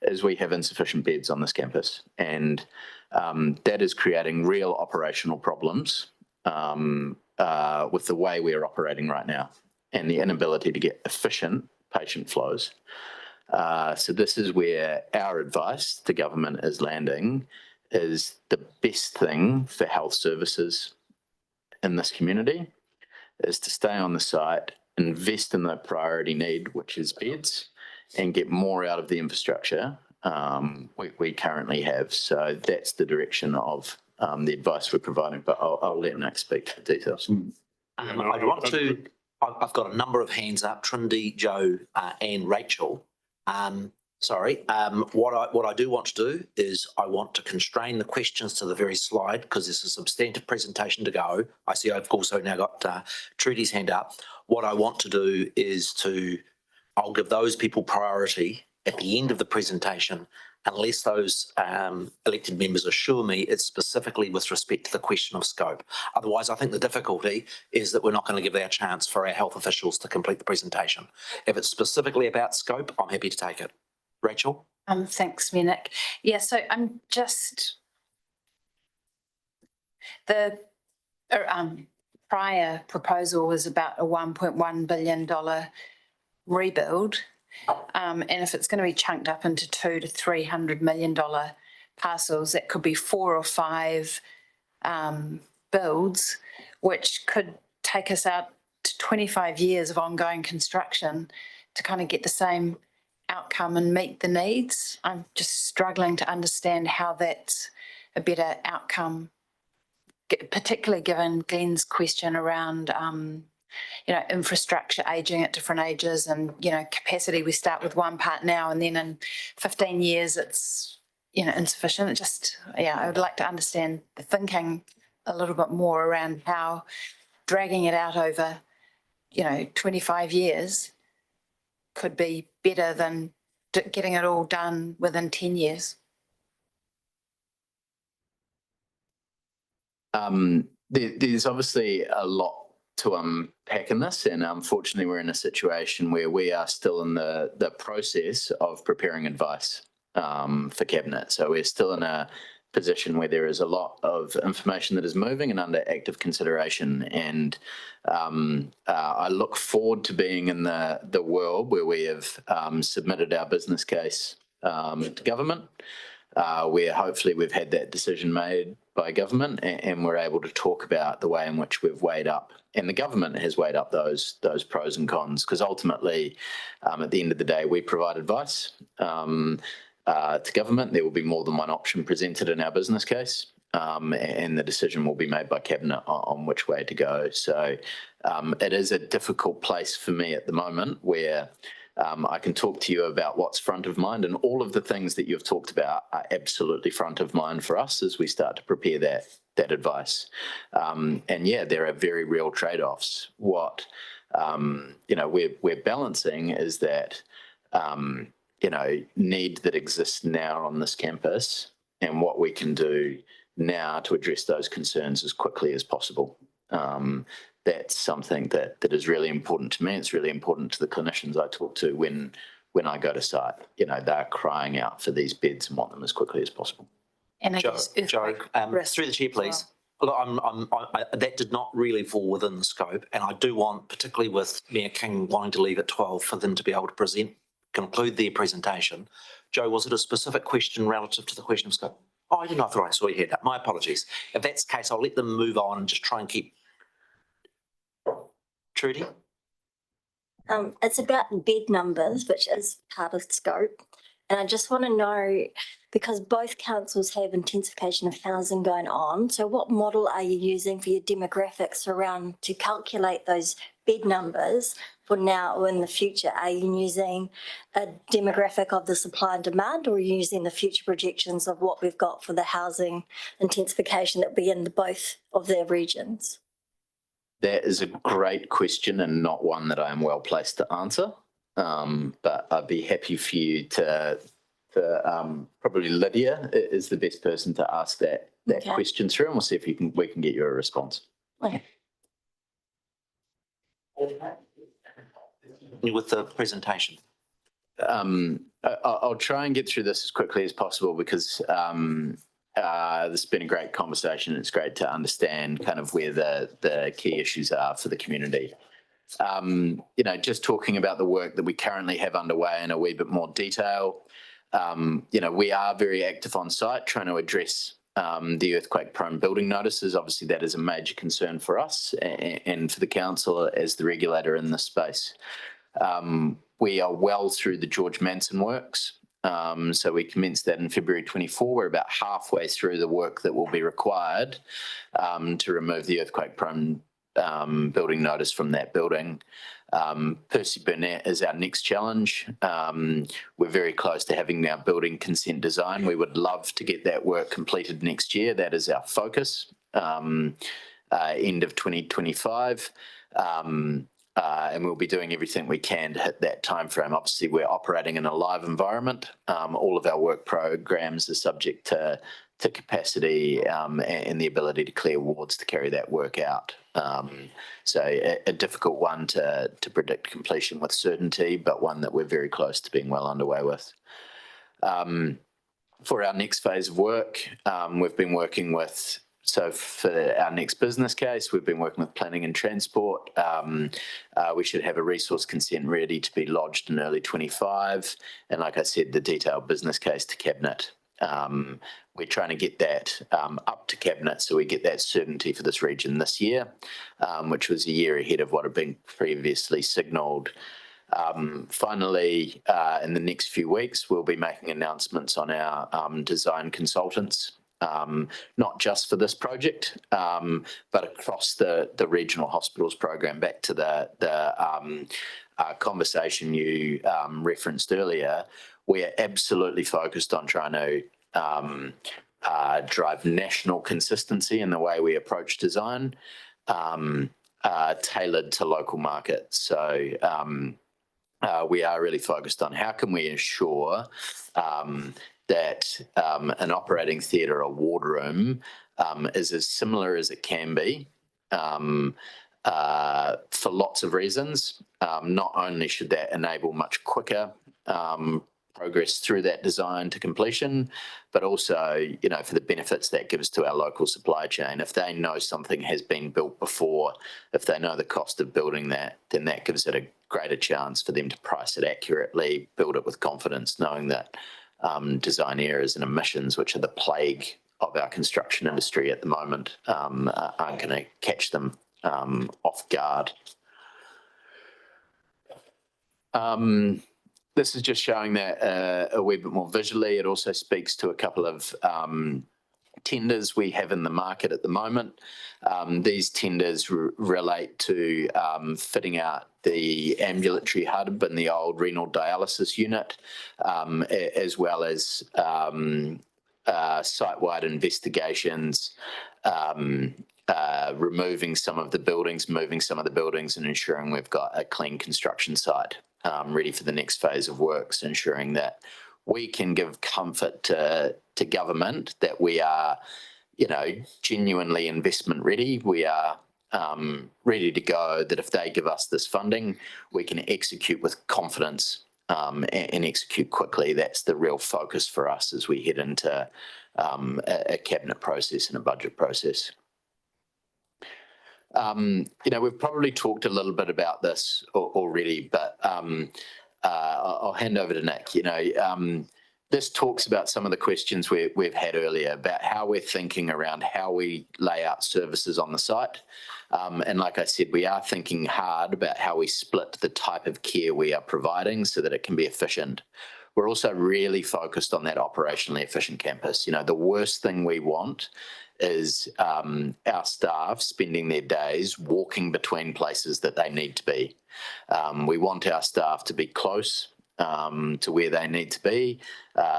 is we have insufficient beds on this campus. And that is creating real operational problems with the way we're operating right now and the inability to get efficient patient flows. So this is where our advice to government is landing, is the best thing for health services in this community is to stay on the site, invest in the priority need, which is beds, and get more out of the infrastructure we currently have. So that's the direction of the advice we're providing, but I'll let Nick speak to the details. I've got a number of hands up, Trindy, Joe, and Rachel. What I do want to do is I want to constrain the questions to the very slide because there's a substantive presentation to go. I see I've also now got Trudy's hand up. What I want to do is I'll give those people priority at the end of the presentation unless those elected members assure me it's specifically with respect to the question of scope. Otherwise, I think the difficulty is that we're not going to give our chance for our health officials to complete the presentation. If it's specifically about scope, I'm happy to take it. Rachel? Thanks, Nick. Yeah, so I'm just... The prior proposal was about a $1.1 billion rebuild. And if it's going to be chunked up into $200 to $300 million parcels, that could be 4 or 5 builds, which could take us out to 25 years of ongoing construction to kind of get the same outcome and meet the needs. I'm just struggling to understand how that's a better outcome, particularly given Glenn's question around infrastructure aging at different ages and, capacity. We start with one part now and then in 15 years it's, insufficient. I would like to understand the thinking a little bit more around how dragging it out over, 25 years could be better than getting it all done within 10 years. There's obviously a lot to unpack in this, and unfortunately we're in a situation where we are still in the process of preparing advice for Cabinet. So we're still in a position where there is a lot of information that is moving and under active consideration, and I look forward to being in the world where we have submitted our business case to government, where hopefully we've had that decision made by government and we're able to talk about the way in which we've weighed up, and the government has weighed up those pros and cons, because ultimately at the end of the day we provide advice to government. There will be more than one option presented in our business case, and the decision will be made by Cabinet on which way to go. So it is a difficult place for me at the moment where I can talk to you about what's front of mind, and all of the things that you've talked about are absolutely front of mind for us as we start to prepare that advice. And yeah, there are very real trade-offs. What we're balancing is that need that exists now on this campus and what we can do now to address those concerns as quickly as possible. That's something that is really important to me. It's really important to the clinicians I talk to when I go to site. They're crying out for these beds and want them as quickly as possible. And Joe, through the chair, please. Well. Look, that did not really fall within the scope, and I do want, particularly with Mayor King wanting to leave at 12, for them to be able to present conclude their presentation. Joe, was it a specific question relative to the question of scope? Oh, I didn't know. I thought I saw your hand up. My apologies. If that's the case, I'll let them move on and just try and keep. Trudy? It's about bed numbers, which is part of scope. And I just want to know, because both councils have intensification of housing going on, so what model are you using for your demographics around to calculate those bed numbers for now or in the future? Are you using a demographic of the supply and demand, or are you using the future projections of what we've got for the housing intensification that will be in both of their regions? That is a great question and not one that I am well placed to answer. But I'd be happy for you to probably Lydia is the best person to ask that Okay. question through, and we'll see if we can get you a response. Okay. With the presentation. I'll try and get through this as quickly as possible because this has been a great conversation. It's great to understand kind of where the key issues are for the community. Just talking about the work that we currently have underway in a wee bit more detail. We are very active on site trying to address the earthquake-prone building notices. Obviously, that is a major concern for us and for the council as the regulator in this space. We are well through the George Manson works. So we commenced that in February 24. We're about halfway through the work that will be required to remove the earthquake-prone building notice from that building. Percy Burnett is our next challenge. We're very close to having our building consent design. We would love to get that work completed next year. That is our focus, end of 2025. And we'll be doing everything we can to hit that timeframe. Obviously, we're operating in a live environment. All of our work programs are subject to capacity and the ability to clear wards to carry that work out. So a difficult one to predict completion with certainty, but one that we're very close to being well underway with. For our next phase of work, we've been working with, so for our next business case, we've been working with planning and transport. We should have a resource consent ready to be lodged in early 25. And like I said, the detailed business case to Cabinet. We're trying to get that up to Cabinet so we get that certainty for this region this year, which was a year ahead of what had been previously signalled. Finally, in the next few weeks, we'll be making announcements on our design consultants, not just for this project, but across the regional hospitals program. Back to the conversation you referenced earlier, we are absolutely focused on trying to drive national consistency in the way we approach design, tailored to local markets. So we are really focused on how can we ensure that an operating theatre or wardroom is as similar as it can be for lots of reasons. Not only should that enable much quicker progress through that design to completion, but also, for the benefits that gives to our local supply chain. If they know something has been built before, if they know the cost of building that, then that gives it a greater chance for them to price it accurately, build it with confidence, knowing that design errors and omissions, which are the plague of our construction industry at the moment, aren't going to catch them off guard. This is just showing that a wee bit more visually. It also speaks to a couple of tenders we have in the market at the moment. These tenders relate to fitting out the ambulatory hub and the old renal dialysis unit, as well as site-wide investigations, removing some of the buildings, moving some of the buildings, and ensuring we've got a clean construction site ready for the next phase of works, ensuring that we can give comfort to government that we are, genuinely investment ready. We are ready to go, that if they give us this funding, we can execute with confidence and execute quickly. That's the real focus for us as we head into a cabinet process and a budget process. We've probably talked a little bit about this already, but I'll hand over to Nick. This talks about some of the questions we've had earlier about how we're thinking around how we lay out services on the site. And like I said, we are thinking hard about how we split the type of care we are providing so that it can be efficient. We're also really focused on that operationally efficient campus. The worst thing we want is our staff spending their days walking between places that they need to be. We want our staff to be close to where they need to be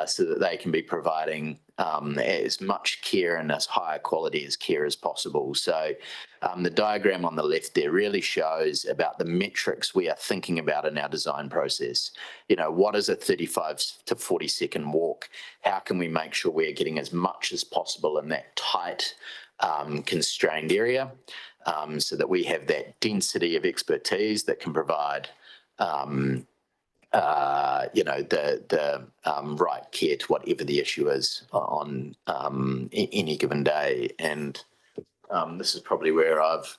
so that they can be providing as much care and as high quality as care as possible. So the diagram on the left there really shows about the metrics we are thinking about in our design process. What is a 35 to 40 second walk? How can we make sure we're getting as much as possible in that tight, constrained area so that we have that density of expertise that can provide the right care to whatever the issue is on any given day. And this is probably where I've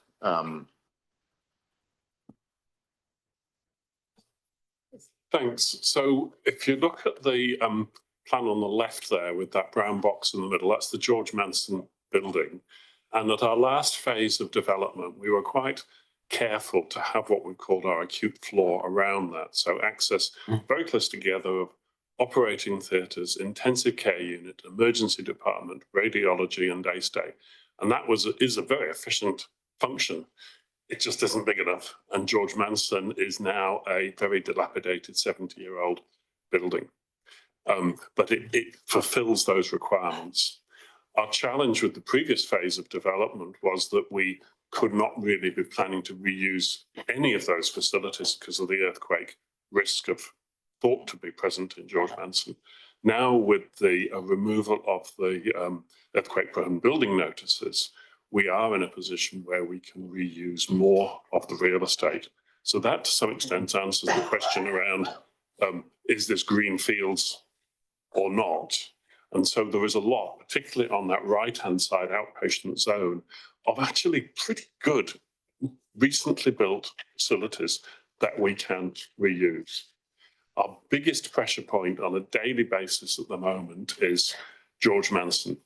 Thanks. So if you look at the plan on the left there with that brown box in the middle, that's the George Manson building. And at our last phase of development, we were quite careful to have what we called our acute floor around that. So access very close together of operating theatres, intensive care unit, emergency department, radiology and day stay. And that is a very efficient function. It just isn't big enough. And George Manson is now a very dilapidated 70-year-old building. But it fulfills those requirements. Our challenge with the previous phase of development was that we could not really be planning to reuse any of those facilities because of the earthquake risk of thought to be present in George Manson. Now, with the removal of the earthquake-prone building notices, we are in a position where we can reuse more of the real estate. So that, to some extent, answers the question around, is this green fields or not? And so there is a lot, particularly on that right-hand side outpatient zone, of actually pretty good, recently built facilities that we can reuse. Our biggest pressure point on a daily basis at the moment is George Manson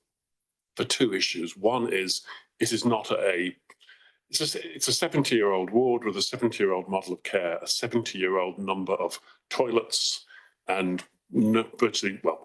for two issues. One is, it's a 70-year-old ward with a 70-year-old model of care, a 70-year-old number of toilets and virtually, well,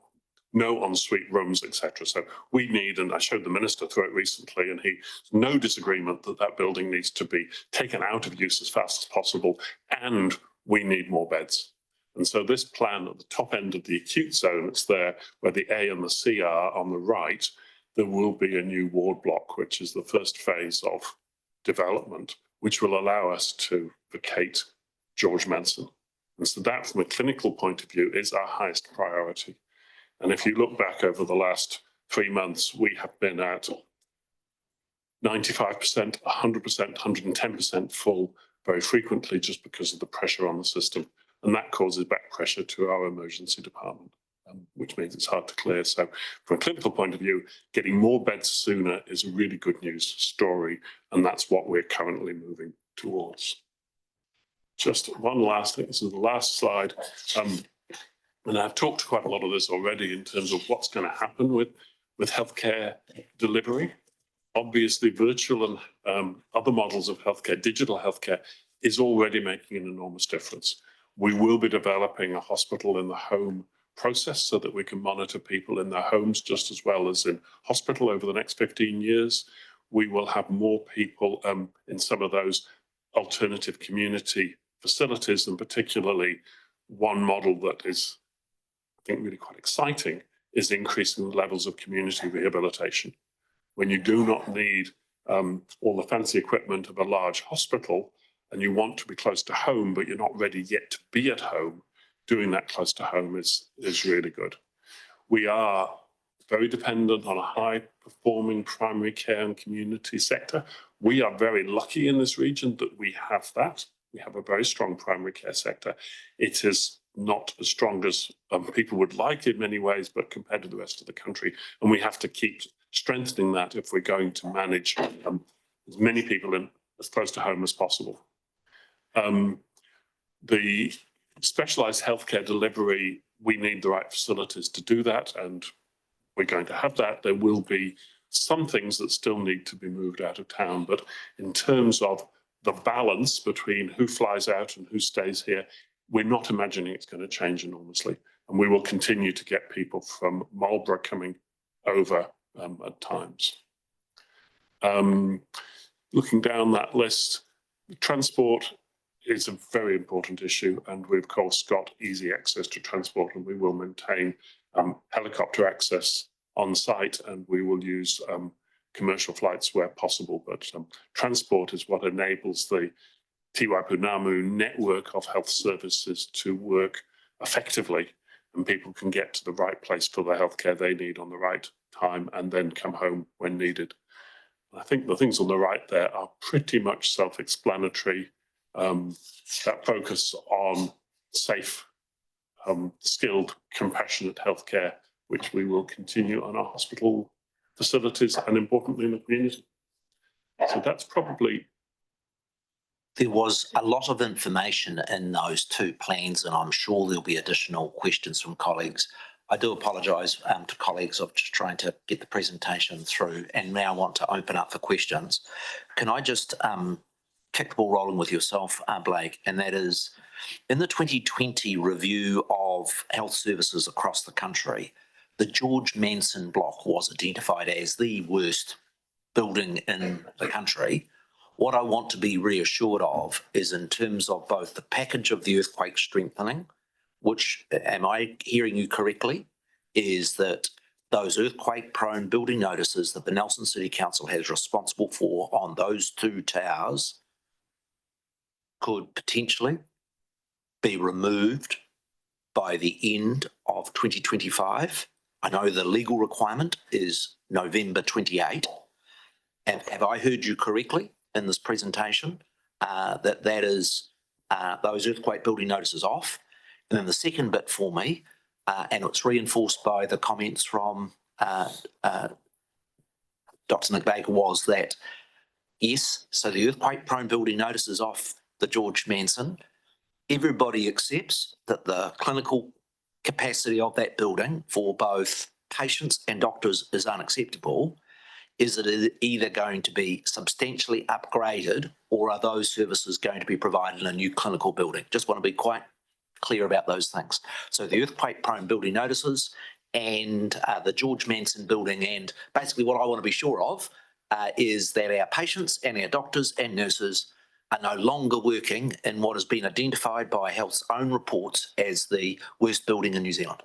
no ensuite rooms, etc. So we need, and I showed the minister through it recently, and he's no disagreement that that building needs to be taken out of use as fast as possible, and we need more beds. And so this plan at the top end of the acute zone, it's there where the A and the C are on the right, there will be a new ward block, which is the first phase of development, which will allow us to vacate George Manson. And so that, from a clinical point of view, is our highest priority. And if you look back over the last 3 months, we have been at 95%, 100%, 110% full very frequently just because of the pressure on the system. And that causes back pressure to our emergency department, which means it's hard to clear. So from a clinical point of view, getting more beds sooner is a really good news story. And that's what we're currently moving towards. Just one last thing. This is the last slide. And I've talked quite a lot of this already in terms of what's going to happen with healthcare delivery. Obviously, virtual and other models of healthcare, digital healthcare, is already making an enormous difference. We will be developing a hospital in the home process so that we can monitor people in their homes just as well as in hospital over the next 15 years. We will have more people in some of those alternative community facilities, and particularly one model that is, I think, really quite exciting is increasing the levels of community rehabilitation. When you do not need all the fancy equipment of a large hospital and you want to be close to home, but you're not ready yet to be at home, doing that close to home is really good. We are very dependent on a high-performing primary care and community sector. We are very lucky in this region that we have that. We have a very strong primary care sector. It is not as strong as people would like in many ways, but compared to the rest of the country. And we have to keep strengthening that if we're going to manage as many people in as close to home as possible. The specialised healthcare delivery, we need the right facilities to do that, and we're going to have that. There will be some things that still need to be moved out of town, but in terms of the balance between who flies out and who stays here, we're not imagining it's going to change enormously. And we will continue to get people from Marlborough coming over at times. Looking down that list, transport is a very important issue, and we've of course got easy access to transport, and we will maintain helicopter access on site, and we will use commercial flights where possible. But transport is what enables the Te Whatu Ora network of health services to work effectively, and people can get to the right place for the healthcare they need on the right time and then come home when needed. I think the things on the right there are pretty much self-explanatory. That focus on safe, skilled, compassionate healthcare, which we will continue on our hospital facilities and importantly in the community. So that's probably. There was a lot of information in those two plans, and I'm sure there'll be additional questions from colleagues. I do apologise to colleagues of just trying to get the presentation through, and now want to open up for questions. Can I just kick the ball rolling with yourself, Blake, and that is, in the 2020 review of health services across the country, the George Manson block was identified as the worst building in the country. What I want to be reassured of is in terms of both the package of the earthquake strengthening, which, am I hearing you correctly, is that those earthquake-prone building notices that the Nelson City Council has responsible for on those two towers could potentially be removed by the end of 2025. I know the legal requirement is November 28. And have I heard you correctly in this presentation that is those earthquake building notices off? And then the second bit for me, and it's reinforced by the comments from Dr. McBaker, was that, yes, so the earthquake-prone building notice is off the George Manson. Everybody accepts that the clinical capacity of that building for both patients and doctors is unacceptable. Is it either going to be substantially upgraded, or are those services going to be provided in a new clinical building? Just want to be quite clear about those things. So the earthquake-prone building notices and the George Manson building, and basically what I want to be sure of is that our patients and our doctors and nurses are no longer working in what has been identified by Health's own reports as the worst building in New Zealand.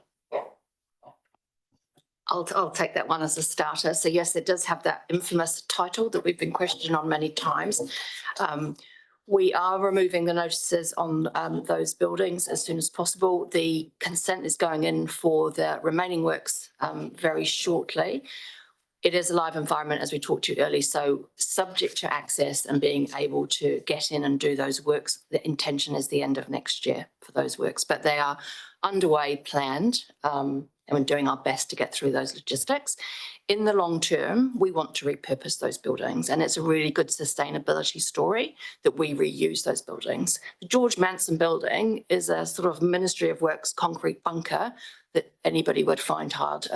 I'll take that one as a starter. So yes, it does have that infamous title that we've been questioned on many times. We are removing the notices on those buildings as soon as possible. The consent is going in for the remaining works very shortly. It is a live environment, as we talked to you earlier, so subject to access and being able to get in and do those works, the intention is the end of next year for those works, but they are underway, planned, and we're doing our best to get through those logistics. In the long term, we want to repurpose those buildings, and it's a really good sustainability story that we reuse those buildings. The George Manson building is a sort of Ministry of Works concrete bunker that anybody would find hard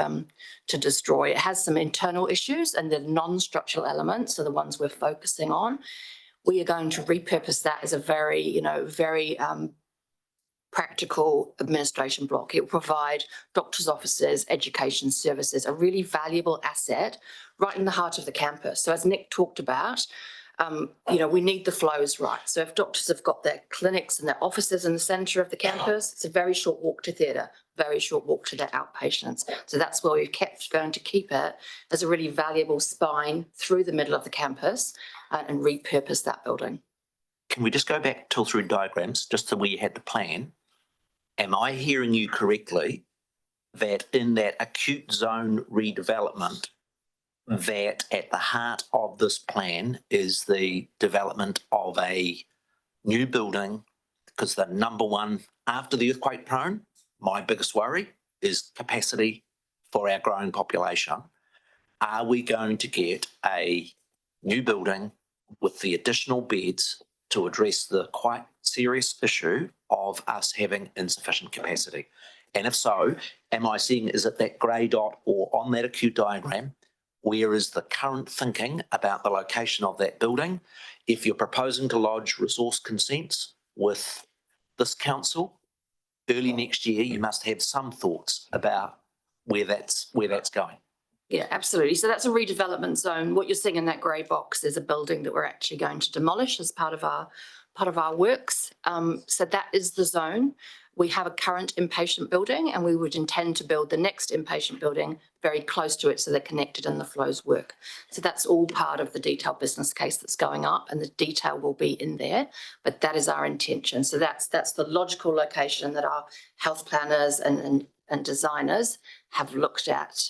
to destroy. It has some internal issues, and the non-structural elements are the ones we're focusing on. We are going to repurpose that as a very, very practical administration block. It will provide doctors' offices, education services, a really valuable asset right in the heart of the campus. So as Nick talked about, we need the flows right. So if doctors have got their clinics and their offices in the centre of the campus, it's a very short walk to theatre, very short walk to their outpatients. So that's where we've going to keep it as a really valuable spine through the middle of the campus and repurpose that building. Can we just go back through diagrams, just so we had the plan? Am I hearing you correctly that in that acute zone redevelopment, that at the heart of this plan is the development of a new building? Because the number one, after the earthquake prone, my biggest worry is capacity for our growing population. Are we going to get a new building with the additional beds to address the quite serious issue of us having insufficient capacity? And if so, am I seeing, is it that grey dot or on that acute diagram, where is the current thinking about the location of that building? If you're proposing to lodge resource consents with this council, early next year, you must have some thoughts about where that's going. Yeah, absolutely. So that's a redevelopment zone. What you're seeing in that grey box is a building that we're actually going to demolish as part of our works. So that is the zone. We have a current inpatient building, and we would intend to build the next inpatient building very close to it so they're connected and the flows work. So that's all part of the detailed business case that's going up, and the detail will be in there, but that is our intention. So that's the logical location that our health planners and designers have looked at.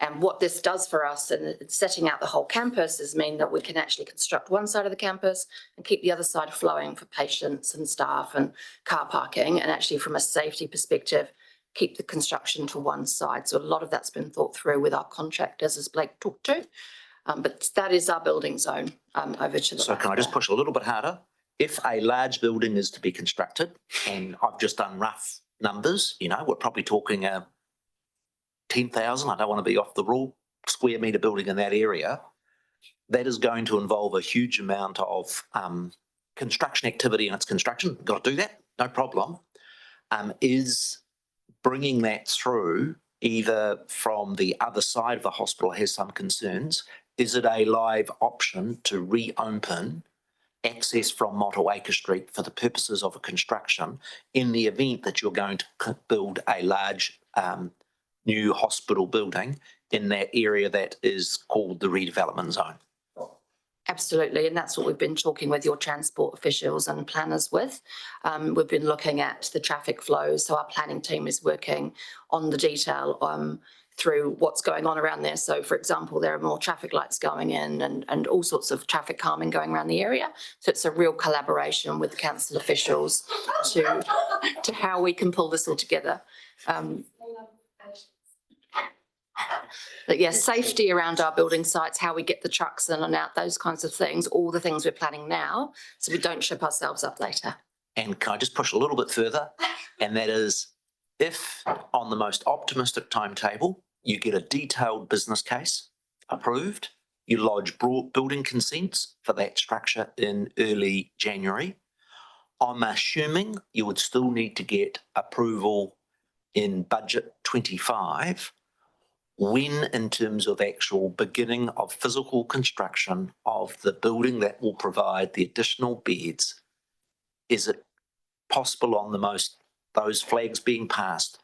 And what this does for us, and setting out the whole campus, is mean that we can actually construct one side of the campus and keep the other side flowing for patients and staff and car parking, and actually from a safety perspective, keep the construction to one side. So a lot of that's been thought through with our contractors, as Blake talked to. But that is our building zone over to the So can I just push a little bit harder? If a large building is to be constructed, and I've just done rough numbers, we're probably talking 10,000, I don't want to be off the rule, square metre building in that area, that is going to involve a huge amount of construction activity in its construction. Got to do that, no problem. Is bringing that through, either from the other side of the hospital has some concerns, is it a live option to reopen access from Motueka Street for the purposes of a construction in the event that you're going to build a large new hospital building in that area that is called the redevelopment zone? Absolutely, and that's what we've been talking with your transport officials and planners with. We've been looking at the traffic flows, so our planning team is working on the detail through what's going on around there. So, for example, there are more traffic lights going in and all sorts of traffic calming going around the area. So it's a real collaboration with the council officials to how we can pull this all together. But yes, safety around our building sites, how we get the trucks in and out, those kinds of things, all the things we're planning now, so we don't trip ourselves up later. And can I just push a little bit further? And that is, if on the most optimistic timetable, you get a detailed business case approved, you lodge building consents for that structure in early January, I'm assuming you would still need to get approval in budget 25. When, in terms of actual beginning of physical construction of the building that will provide the additional beds, is it possible on those flags being passed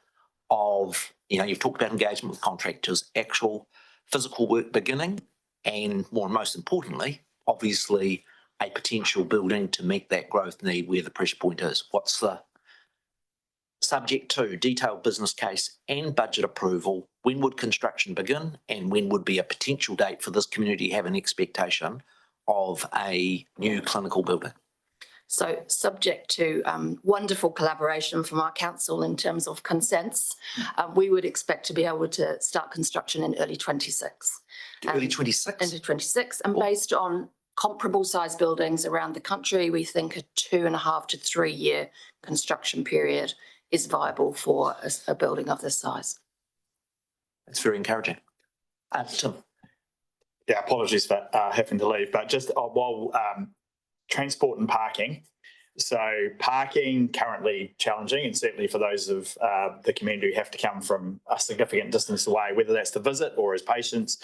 of, you've talked about engagement with contractors, actual physical work beginning, and most importantly, obviously a potential building to meet that growth need where the pressure point is? What's the subject to detailed business case and budget approval? When would construction begin, and when would be a potential date for this community to have an expectation of a new clinical building? So subject to wonderful collaboration from our council in terms of consents, we would expect to be able to start construction in early 26. Early 26? Into 26, and based on comparable size buildings around the country, we think a 2.5 to 3 year construction period is viable for a building of this size. That's very encouraging. Tim. Yeah, apologies for having to leave, but just while transport and parking. So parking currently challenging, and certainly for those of the community who have to come from a significant distance away, whether that's to visit or as patients,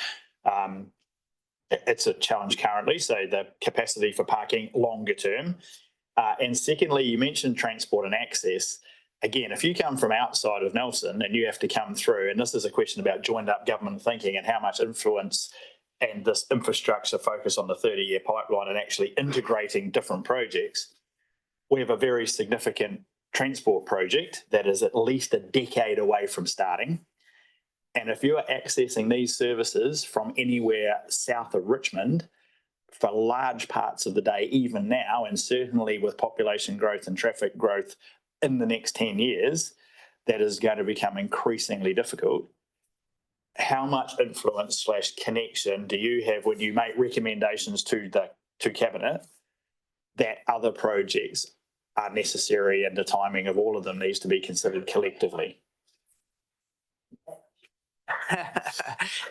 it's a challenge currently. So the capacity for parking longer term. And secondly, you mentioned transport and access. Again, if you come from outside of Nelson and you have to come through, and this is a question about joined up government thinking and how much influence and this infrastructure focus on the 30-year pipeline and actually integrating different projects, we have a very significant transport project that is at least a decade away from starting. And if you are accessing these services from anywhere south of Richmond for large parts of the day, even now, and certainly with population growth and traffic growth in the next 10 years, that is going to become increasingly difficult. How much influence / connection do you have when you make recommendations to Cabinet that other projects are necessary, and the timing of all of them needs to be considered collectively.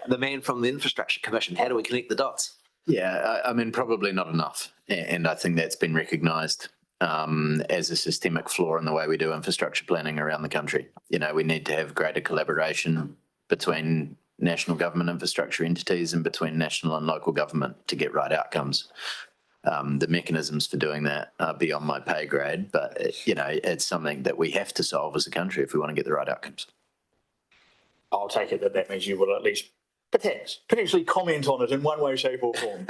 The man from the Infrastructure Commission, how do we connect the dots? Yeah, I mean, probably not enough. And I think that's been recognised as a systemic flaw in the way we do infrastructure planning around the country. You know, we need to have greater collaboration between national government infrastructure entities and between national and local government to get right outcomes. The mechanisms for doing that are beyond my pay grade, but it's something that we have to solve as a country if we want to get the right outcomes. I'll take it that means you will at least potentially comment on it in one way, shape or form.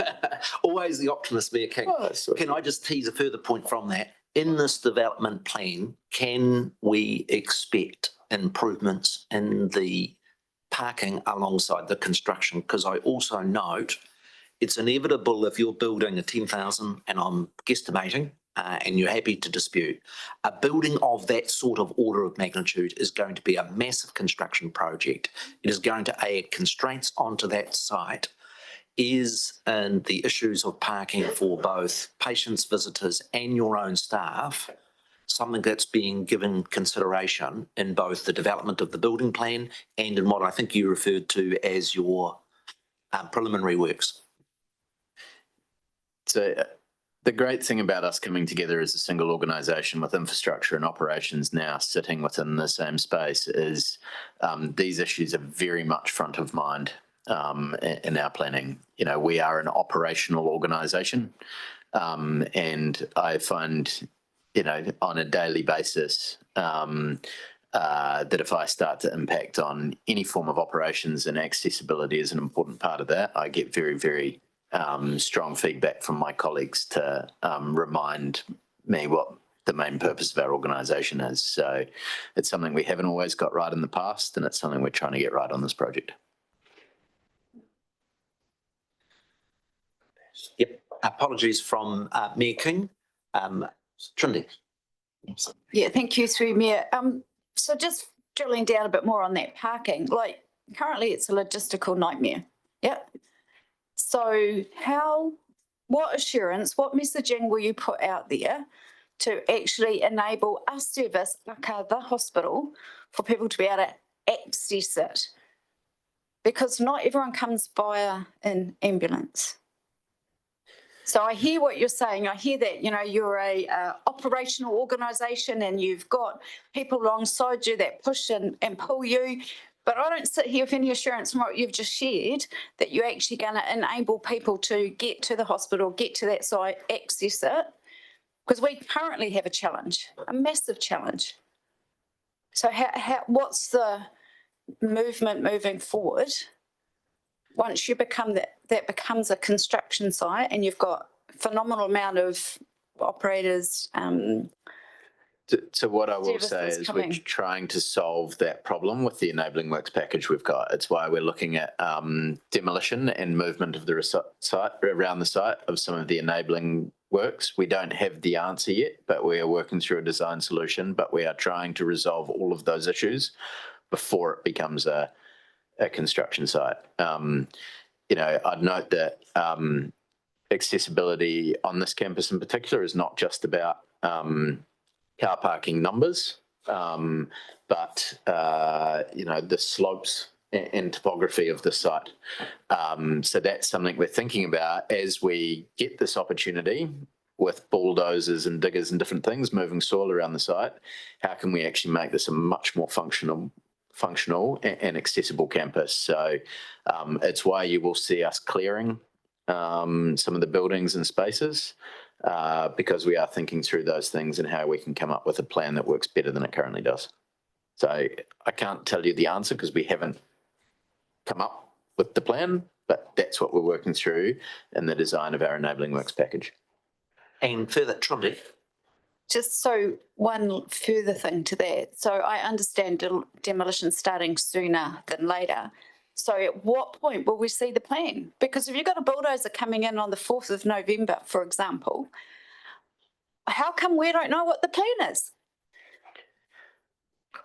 Always the optimist, Mayor King. Oh, can I just tease a further point from that? In this development plan, can we expect improvements in the parking alongside the construction? Because I also note it's inevitable if you're building a 10,000, and I'm guesstimating, and you're happy to dispute, a building of that sort of order of magnitude is going to be a massive construction project. It is going to add constraints onto that site. And the issues of parking for both patients, visitors, and your own staff something that's being given consideration in both the development of the building plan and in what I think you referred to as your preliminary works? So the great thing about us coming together as a single organisation with infrastructure and operations now sitting within the same space is these issues are very much front of mind in our planning. You know, we are an operational organisation, and I find, you know, on a daily basis that if I start to impact on any form of operations, and accessibility is an important part of that, I get very, very strong feedback from my colleagues to remind me what the main purpose of our organisation is. So it's something we haven't always got right in the past, and it's something we're trying to get right on this project. Yep. Apologies from Mayor King. Trindi. Yeah, thank you, through Mayor. So just drilling down a bit more on that parking, like currently it's a logistical nightmare. Yep. So what assurance, what messaging will you put out there to actually enable a service like the hospital for people to be able to access it? Because not everyone comes via an ambulance. So I hear what you're saying. I hear that, you know, you're a operational organisation and you've got people alongside you that push and pull you. But I don't sit here with any assurance from what you've just shared that you're actually going to enable people to get to the hospital, get to that site, access it. Because we currently have a challenge, a massive challenge. So what's the movement moving forward? Once you become that becomes a construction site and you've got a phenomenal amount of operators. So what I will say is we're trying to solve that problem with the enabling works package we've got. It's why we're looking at demolition and movement of the site around the site of some of the enabling works. We don't have the answer yet, but we are working through a design solution, but we are trying to resolve all of those issues before it becomes a construction site. You know, I'd note that accessibility on this campus in particular is not just about car parking numbers, but you know, the slopes and topography of the site. So that's something we're thinking about as we get this opportunity with bulldozers and diggers and different things moving soil around the site. How can we actually make this a much more functional and accessible campus? So it's why you will see us clearing some of the buildings and spaces, because we are thinking through those things and how we can come up with a plan that works better than it currently does. So I can't tell you the answer because we haven't come up with the plan, but that's what we're working through in the design of our enabling works package. And further, Trindi. Just so one further thing to that. So I understand demolition starting sooner than later. So at what point will we see the plan? Because if you've got a bulldozer coming in on the 4th of November, for example, how come we don't know what the plan is?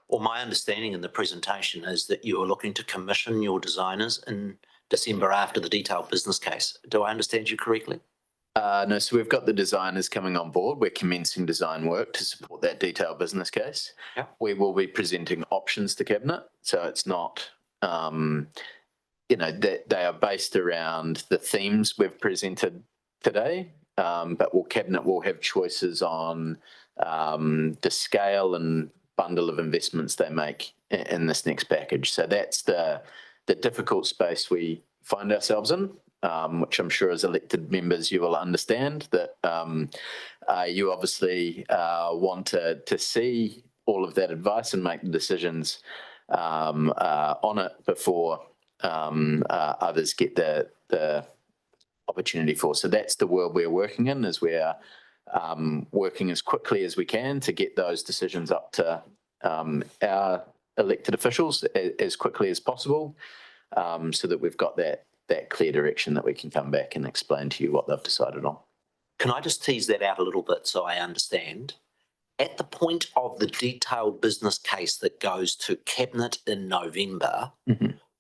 Well, my understanding in the presentation is that you are looking to commission your designers in December after the detailed business case. Do I understand you correctly? No, so we've got the designers coming on board. We're commencing design work to support that detailed business case. Yeah. We will be presenting options to Cabinet. So it's not, that they are based around the themes we've presented today. But Cabinet will have choices on the scale and bundle of investments they make in this next package. So that's the difficult space we find ourselves in. Which I'm sure as elected members you will understand that you obviously want to see all of that advice and make the decisions on it before others get the opportunity for. So that's the world we're working in, is we're working as quickly as we can to get those decisions up to our elected officials as quickly as possible, so that we've got that clear direction that we can come back and explain to you what they've decided on. Can I just tease that out a little bit so I understand? At the point of the detailed business case that goes to Cabinet in November,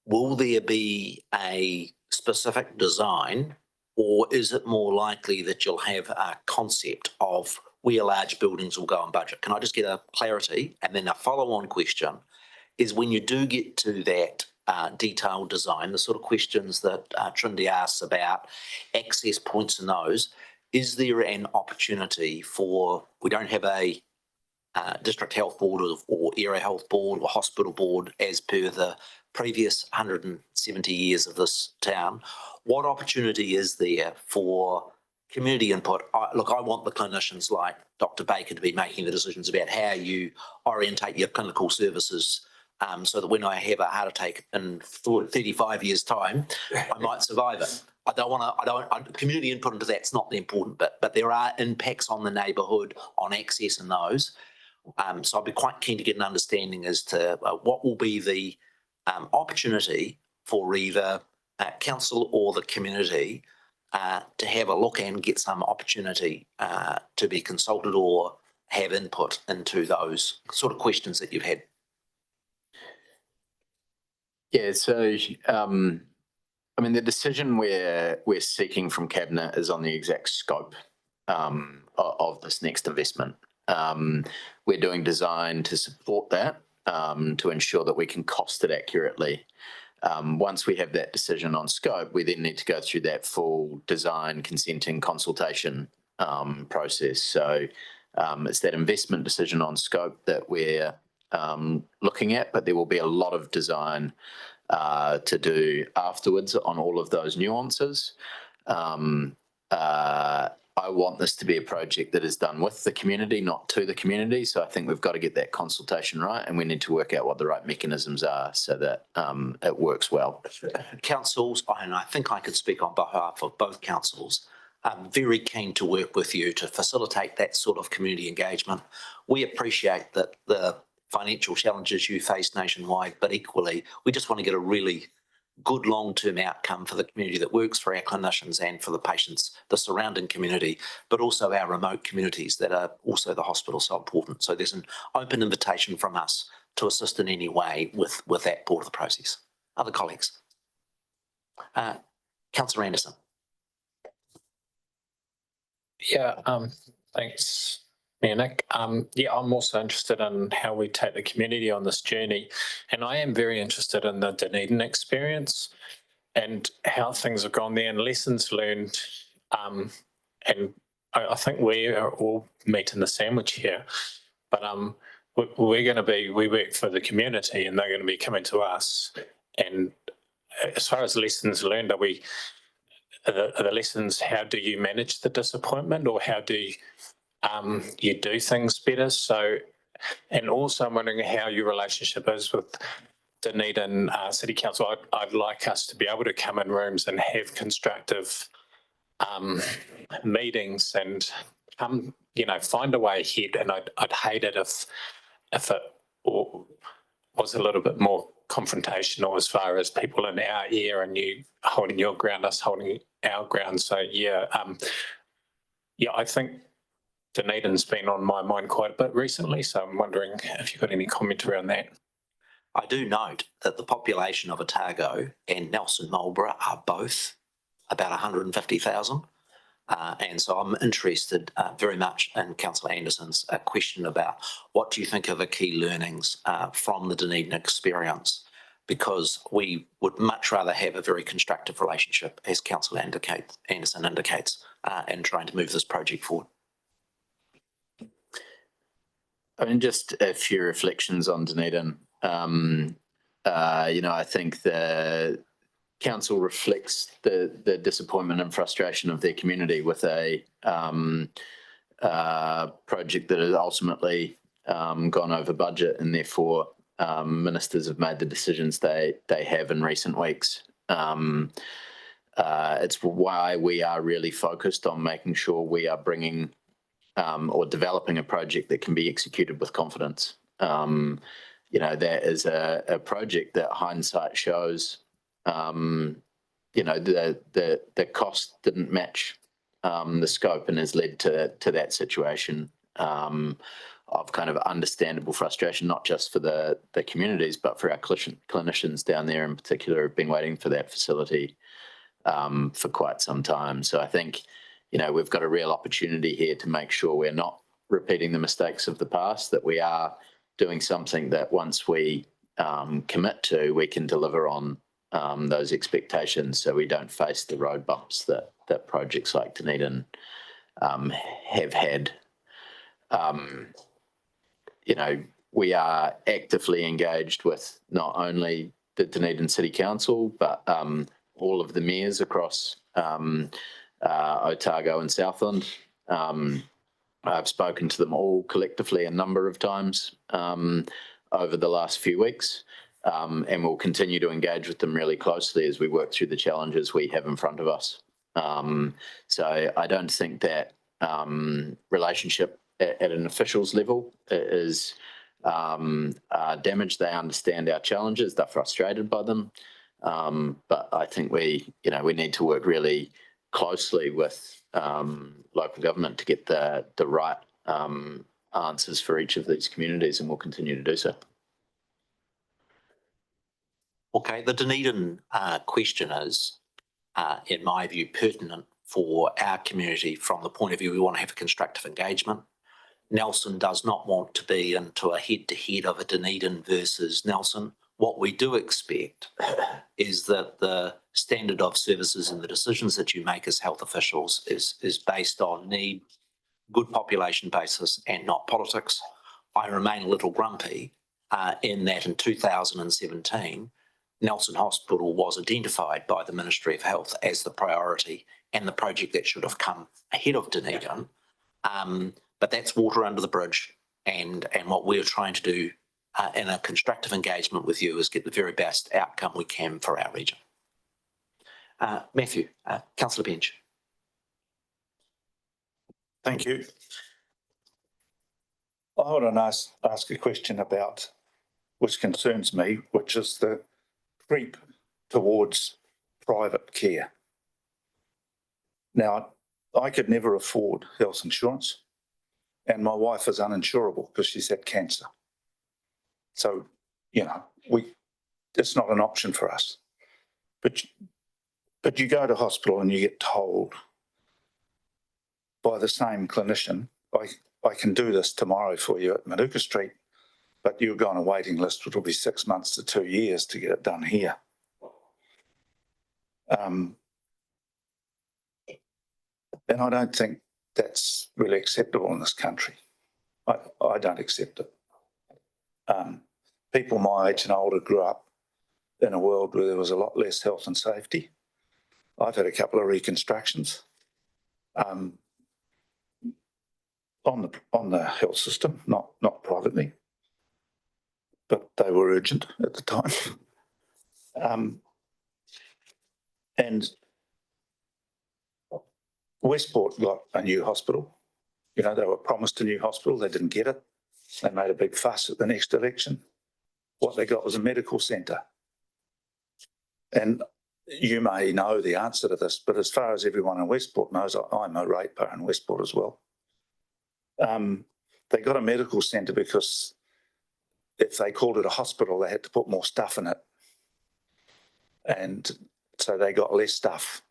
will there be a specific design, or is it more likely that you'll have a concept of where large buildings will go on budget? Can I just get a clarity? And then a follow-on question is, when you do get to that detailed design, the sort of questions that Trindi asks about access points and those, is there an opportunity for, we don't have a district health board or area health board or hospital board as per the previous 170 years of this town, what opportunity is there for community input? Look, I want the clinicians like Dr. Baker to be making the decisions about how you orientate your clinical services, so that when I have a heart attack in 35 years' time, I might survive it. Community input into that's not the important bit, but there are impacts on the neighbourhood, on access and those. So I'd be quite keen to get an understanding as to what will be the opportunity for either council or the community to have a look and get some opportunity to be consulted or have input into those sort of questions that you've had. Yeah, so the decision we're seeking from Cabinet is on the exact scope of this next investment. We're doing design to support that, to ensure that we can cost it accurately. Once we have that decision on scope, we then need to go through that full design, consenting, consultation process. So it's that investment decision on scope that we're looking at, but there will be a lot of design to do afterwards on all of those nuances. I want this to be a project that is done with the community, not to the community. So I think we've got to get that consultation right, and we need to work out what the right mechanisms are so that it works well. Councils, and I think I could speak on behalf of both councils, I'm very keen to work with you to facilitate that sort of community engagement. We appreciate that the financial challenges you face nationwide, but equally, we just want to get a really good long-term outcome for the community that works for our clinicians and for the patients, the surrounding community, but also our remote communities that are also the hospital so important. So there's an open invitation from us to assist in any way with that part of the process. Other colleagues? Councillor Anderson. Yeah, thanks, Mayor Nick. I'm also interested in how we take the community on this journey, and I am very interested in the Dunedin experience and how things have gone there and lessons learned. And I think we are all meat in the sandwich here, but we work for the community and they're going to be coming to us. And as far as lessons learned, are the lessons, how do you manage the disappointment, or how do you do things better? So, and also I'm wondering how your relationship is with Dunedin City Council. I'd like us to be able to come in rooms and have constructive meetings and find a way ahead. And I'd hate it if it was a little bit more confrontational as far as people in our ear and you holding your ground, us holding our ground. So I think Dunedin's been on my mind quite a bit recently, so I'm wondering if you've got any comment around that. I do note that the population of Otago and Nelson Marlborough are both about 150,000. And so I'm interested very much in Councillor Anderson's question about what do you think are the key learnings from the Dunedin experience? Because we would much rather have a very constructive relationship, as Councillor Anderson indicates, in trying to move this project forward. I mean, just a few reflections on Dunedin. I think the council reflects the disappointment and frustration of their community with a project that has ultimately gone over budget, and therefore ministers have made the decisions they have in recent weeks. It's why we are really focused on making sure we are bringing or developing a project that can be executed with confidence. That is a project that hindsight shows, the cost didn't match the scope and has led to that situation of kind of understandable frustration, not just for the communities, but for our clinicians down there in particular, who've been waiting for that facility for quite some time. So I think, we've got a real opportunity here to make sure we're not repeating the mistakes of the past, that we are doing something that once we commit to, we can deliver on those expectations, so we don't face the road bumps that projects like Dunedin have had. We are actively engaged with not only the Dunedin City Council, but all of the mayors across Otago and Southland. I've spoken to them all collectively a number of times over the last few weeks, and we'll continue to engage with them really closely as we work through the challenges we have in front of us. So I don't think that relationship at an officials level is damaged. They understand our challenges. They're frustrated by them. But I think we need to work really closely with local government to get the right answers for each of these communities, and we'll continue to do so. Okay, the Dunedin question is, in my view, pertinent for our community from the point of view we want to have a constructive engagement. Nelson does not want to be into a head-to-head of a Dunedin versus Nelson. What we do expect is that the standard of services and the decisions that you make as health officials is based on need, good population basis, and not politics. I remain a little grumpy in that in 2017, Nelson Hospital was identified by the Ministry of Health as the priority and the project that should have come ahead of Dunedin. But that's water under the bridge, and what we're trying to do in a constructive engagement with you is get the very best outcome we can for our region. Matthew, Councillor Bench. Thank you. I want to ask a question about, which concerns me, which is the creep towards private care. Now, I could never afford health insurance, and my wife is uninsurable because she's had cancer. So, it's not an option for us. But you go to hospital and you get told by the same clinician, I can do this tomorrow for you at Manuka Street, but you'll go on a waiting list, which will be 6 months to 2 years to get it done here. And I don't think that's really acceptable in this country. I don't accept it. People my age and older grew up in a world where there was a lot less health and safety. I've had a couple of reconstructions on the health system, not privately, but they were urgent at the time. And Westport got a new hospital. They were promised a new hospital. They didn't get it. They made a big fuss at the next election. What they got was a medical centre. And you may know the answer to this, but as far as everyone in Westport knows, I'm a ratepayer in Westport as well. They got a medical centre because if they called it a hospital, they had to put more stuff in it. And so they got less stuff.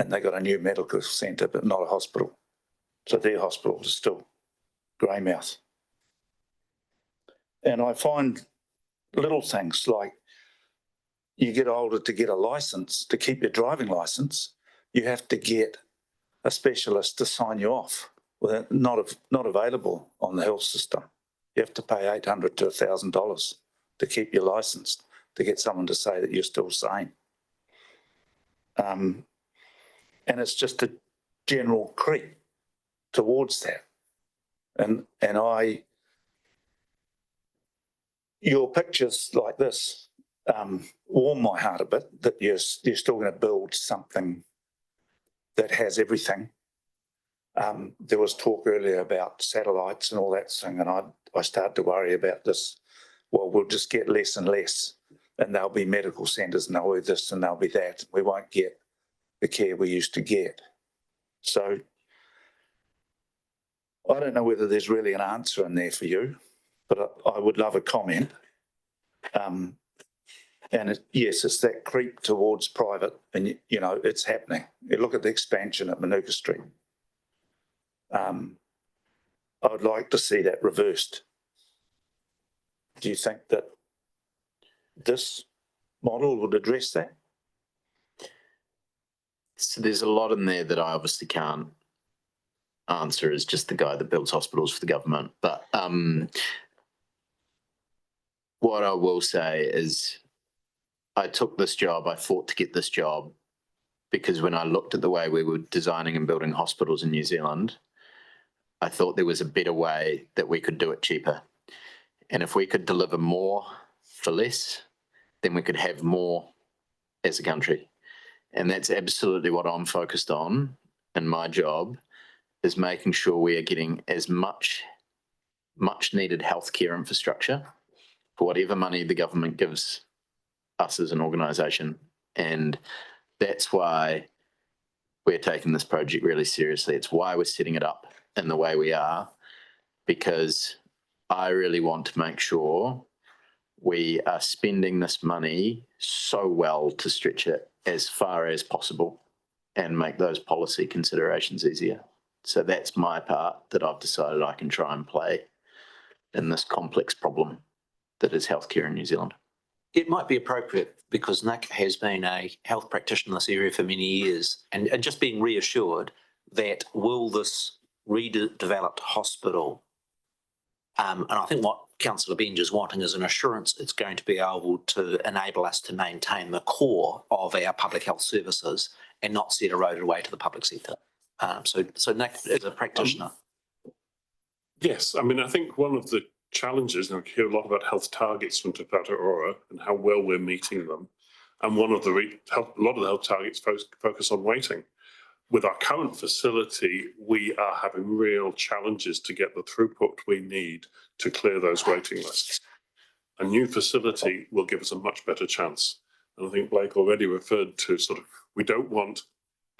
and they got a new medical centre, but not a hospital. So their hospital is still Greymouth. And I find little things like you get older to get a licence, to keep your driving licence, you have to get a specialist to sign you off. Well, not available on the health system. You have to pay $800 to $1,000 to keep you licensed, to get someone to say that you're still sane. And it's just a general creep towards that. And your pictures like this warm my heart a bit, that you're still going to build something that has everything. There was talk earlier about satellites and all that thing, and I start to worry about this. Well, we'll just get less and less, and there'll be medical centres and there'll be this and there'll be that. We won't get the care we used to get. So I don't know whether there's really an answer in there for you, but I would love a comment. And yes, it's that creep towards private, and you know, it's happening. You look at the expansion at Manuka Street. I would like to see that reversed. Do you think that this model would address that? So there's a lot in there that I obviously can't answer as just the guy that builds hospitals for the government. But what I will say is I took this job, I fought to get this job, because when I looked at the way we were designing and building hospitals in New Zealand, I thought there was a better way that we could do it cheaper. And if we could deliver more for less, then we could have more as a country. And that's absolutely what I'm focused on in my job, is making sure we are getting as much needed healthcare infrastructure for whatever money the government gives us as an organisation. And that's why we're taking this project really seriously. It's why we're setting it up in the way we are, because I really want to make sure we are spending this money so well to stretch it as far as possible and make those policy considerations easier. So that's my part that I've decided I can try and play in this complex problem that is healthcare in New Zealand. It might be appropriate, because Nick has been a health practitioner in this area for many years, and just being reassured that will this redeveloped hospital, and I think what Councillor Benj is wanting is an assurance it's going to be able to enable us to maintain the core of our public health services and not set eroded away to the public sector. So Nick, as a practitioner. Yes, I mean, I think one of the challenges, and I hear a lot about health targets from Te Whatu Ora and how well we're meeting them. And one of the a lot of the health targets focus on waiting. With our current facility, we are having real challenges to get the throughput we need to clear those waiting lists. A new facility will give us a much better chance. And I think Blake already referred to we don't want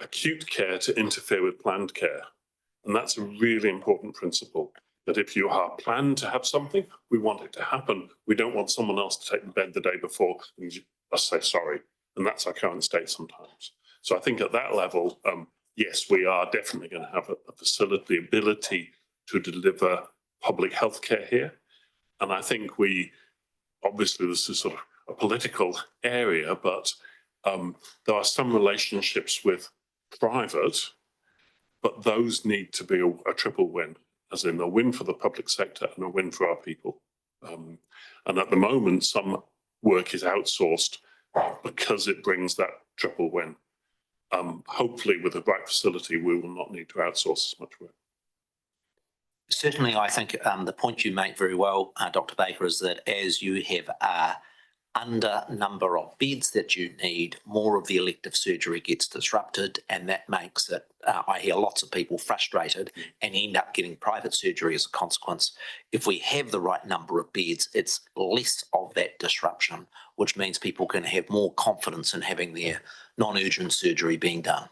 acute care to interfere with planned care. And that's a really important principle, that if you are planned to have something, we want it to happen. We don't want someone else to take the bed the day before and us say sorry. And that's our current state sometimes. So I think at that level, yes, we are definitely going to have a facility, the ability to deliver public health care here. And I think obviously this is a political area, but there are some relationships with private, but those need to be a triple win, as in a win for the public sector and a win for our people. And at the moment, some work is outsourced because it brings that triple win. Hopefully with the right facility, we will not need to outsource as much work. Certainly, I think the point you make very well, Dr. Baker, is that as you have under number of beds that you need, more of the elective surgery gets disrupted, and that makes it, I hear lots of people frustrated and end up getting private surgery as a consequence. If we have the right number of beds, it's less of that disruption, which means people can have more confidence in having their non-urgent surgery being done.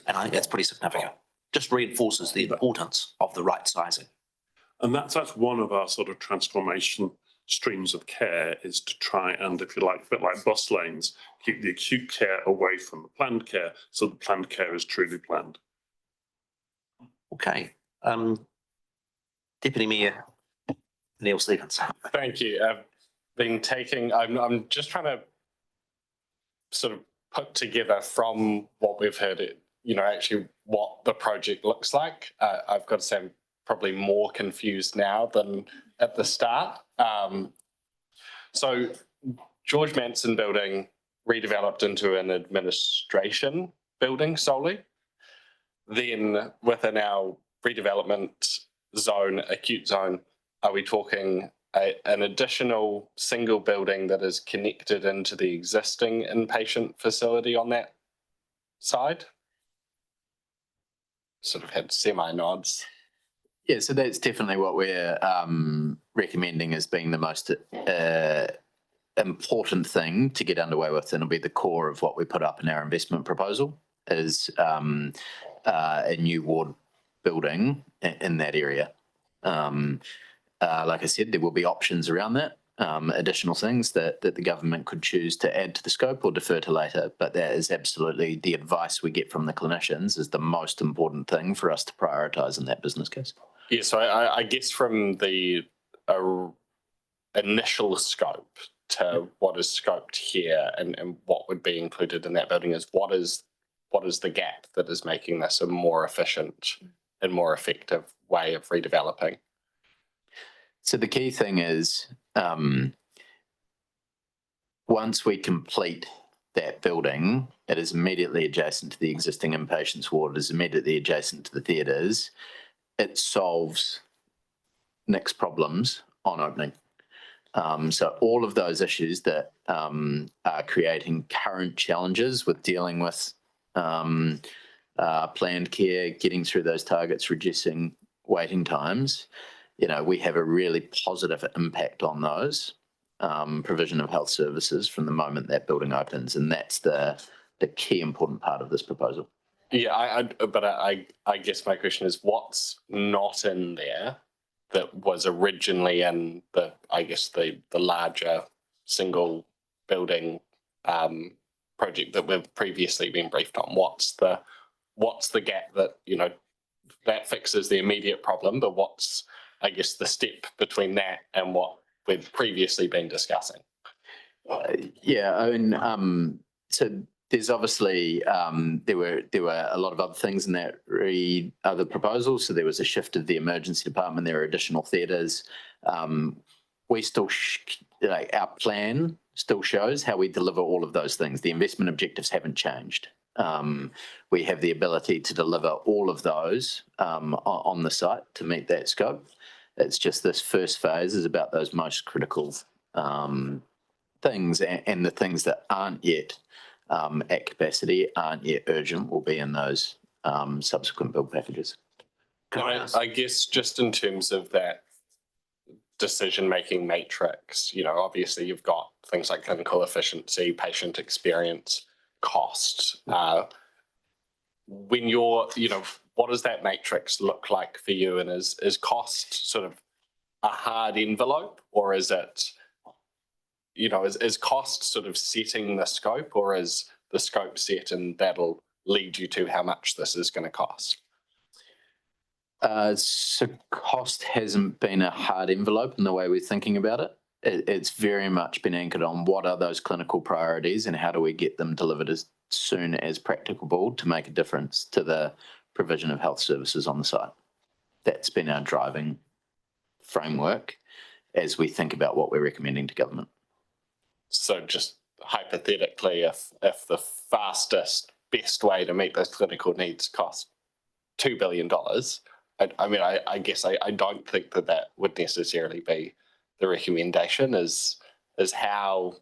And I think that's pretty significant. Just reinforces the importance of the right sizing. And that's one of our transformation streams of care is to try and, if you like, a bit like bus lanes, keep the acute care away from the planned care, so the planned care is truly planned. Okay. Deputy Mayor Neil Stevens. Thank you. I've been taking, I'm just trying to sort of put together from what we've heard, actually what the project looks like. I've got to say I'm probably more confused now than at the start. So George Manson building redeveloped into an administration building solely. Then within our redevelopment zone, acute zone, are we talking an additional single building that is connected into the existing inpatient facility on that side? Sort of had semi nods. Yeah, so that's definitely what we're recommending as being the most important thing to get underway with, and it'll be the core of what we put up in our investment proposal, is a new ward building in that area. Like I said, there will be options around that, additional things that the government could choose to add to the scope or defer to later, but that is absolutely the advice we get from the clinicians is the most important thing for us to prioritise in that business case. Yeah, so I guess from the initial scope to what is scoped here and what would be included in that building is what is the gap that is making this a more efficient and more effective way of redeveloping? So the key thing is once we complete that building, it is immediately adjacent to the existing inpatients ward, it is immediately adjacent to the theatres. It solves Nick's problems on opening. So all of those issues that are creating current challenges with dealing with planned care, getting through those targets, reducing waiting times, we have a really positive impact on those provision of health services from the moment that building opens, and that's the key important part of this proposal. Yeah, but I guess my question is what's not in there that was originally in the larger single building project that we've previously been briefed on? What's the gap that that fixes the immediate problem, but what's the step between that and what we've previously been discussing? So there's obviously there were a lot of other things in that other proposals. So there was a shift of the emergency department. There are additional theatres. We still our plan still shows how we deliver all of those things. The investment objectives haven't changed. We have the ability to deliver all of those on the site to meet that scope. It's just this first phase is about those most critical things, and the things that aren't yet at capacity, aren't yet urgent, will be in those subsequent build packages. I guess just in terms of that decision-making matrix, obviously you've got things like clinical efficiency, patient experience, cost. When you're, what does that matrix look like for you? And is cost sort of a hard envelope, or is it, is cost sort of setting the scope, or is the scope set and that'll lead you to how much this is going to cost? So cost hasn't been a hard envelope in the way we're thinking about it. It's very much been anchored on what are those clinical priorities and how do we get them delivered as soon as practicable to make a difference to the provision of health services on the site. That's been our driving framework as we think about what we're recommending to government. So just hypothetically, if the fastest, best way to meet those clinical needs costs $2 billion, I guess I don't think that would necessarily be the recommendation. Is how,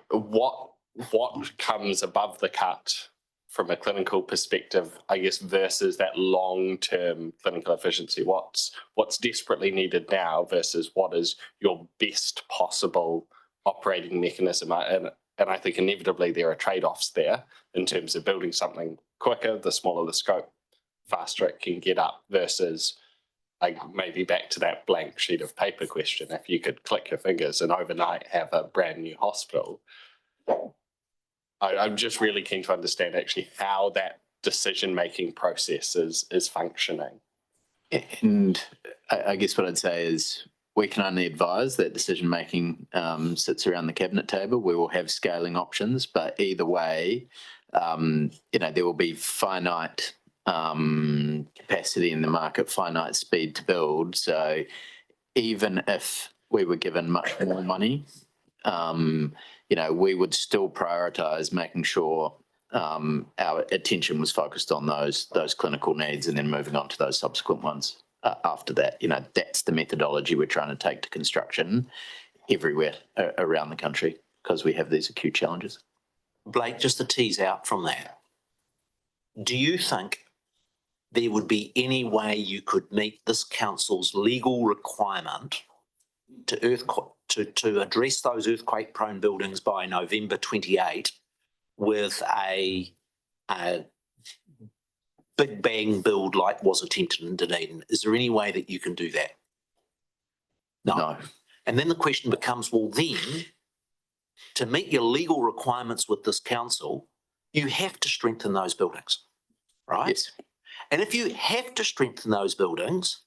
what comes above the cut from a clinical perspective, I guess, versus that long-term clinical efficiency. What's desperately needed now versus what is your best possible operating mechanism? And I think inevitably there are trade-offs there in terms of building something quicker, the smaller the scope, faster it can get up, versus like maybe back to that blank sheet of paper question, if you could click your fingers and overnight have a brand new hospital, I'm just really keen to understand actually how that decision-making process is functioning. And I guess what I'd say is we can only advise that decision-making sits around the cabinet table. We will have scaling options, but either way, there will be finite capacity in the market, finite speed to build. So even if we were given much more money, we would still prioritise making sure our attention was focused on those clinical needs and then moving on to those subsequent ones after that. That's the methodology we're trying to take to construction everywhere around the country because we have these acute challenges. Blake, just to tease out from that, do you think there would be any way you could meet this council's legal requirement to address those earthquake-prone buildings by November 28 with a big bang build like was attempted in Dunedin? Is there any way that you can do that? No. And then the question becomes, well, then, to meet your legal requirements with this council, you have to strengthen those buildings, right? Yes. And if you have to strengthen those buildings,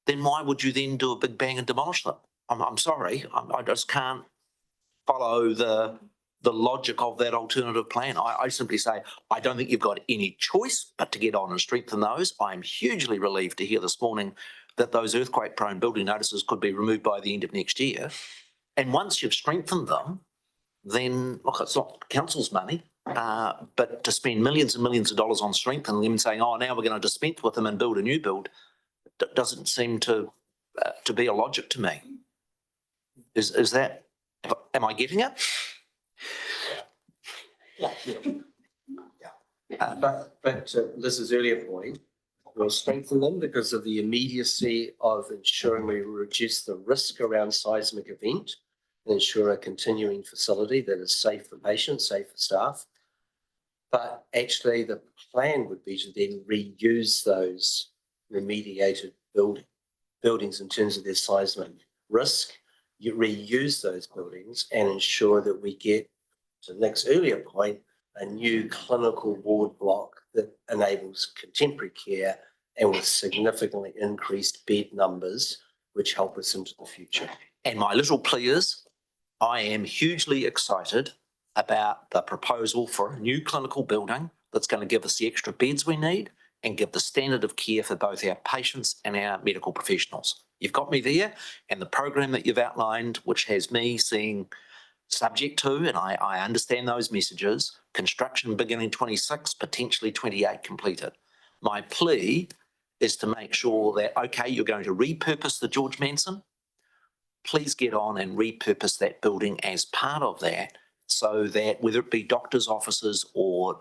then why would you then do a big bang and demolish them? I'm sorry, I just can't follow the logic of that alternative plan. I simply say, I don't think you've got any choice but to get on and strengthen those. I'm hugely relieved to hear this morning that those earthquake-prone building notices could be removed by the end of next year. And once you've strengthened them, then, look, it's not council's money, but to spend millions and millions of dollars on strengthening them and saying, oh, now we're going to dispense with them and build a new build, doesn't seem to be a logic to me. Is that, am I getting it? Yeah. But to Liz's earlier point, we'll strengthen them because of the immediacy of ensuring we reduce the risk around seismic event and ensure a continuing facility that is safe for patients, safe for staff. But actually the plan would be to then reuse those remediated buildings in terms of their seismic risk. You reuse those buildings and ensure that we get, to Nick's earlier point, a new clinical ward block that enables contemporary care and with significantly increased bed numbers, which help us into the future. And my little plea is, I am hugely excited about the proposal for a new clinical building that's going to give us the extra beds we need and give the standard of care for both our patients and our medical professionals. You've got me there, and the program that you've outlined, which has me seeing subject to, and I understand those messages, construction beginning 26, potentially 28 completed. My plea is to make sure that, okay, you're going to repurpose the George Manson, please get on and repurpose that building as part of that so that whether it be doctors' offices or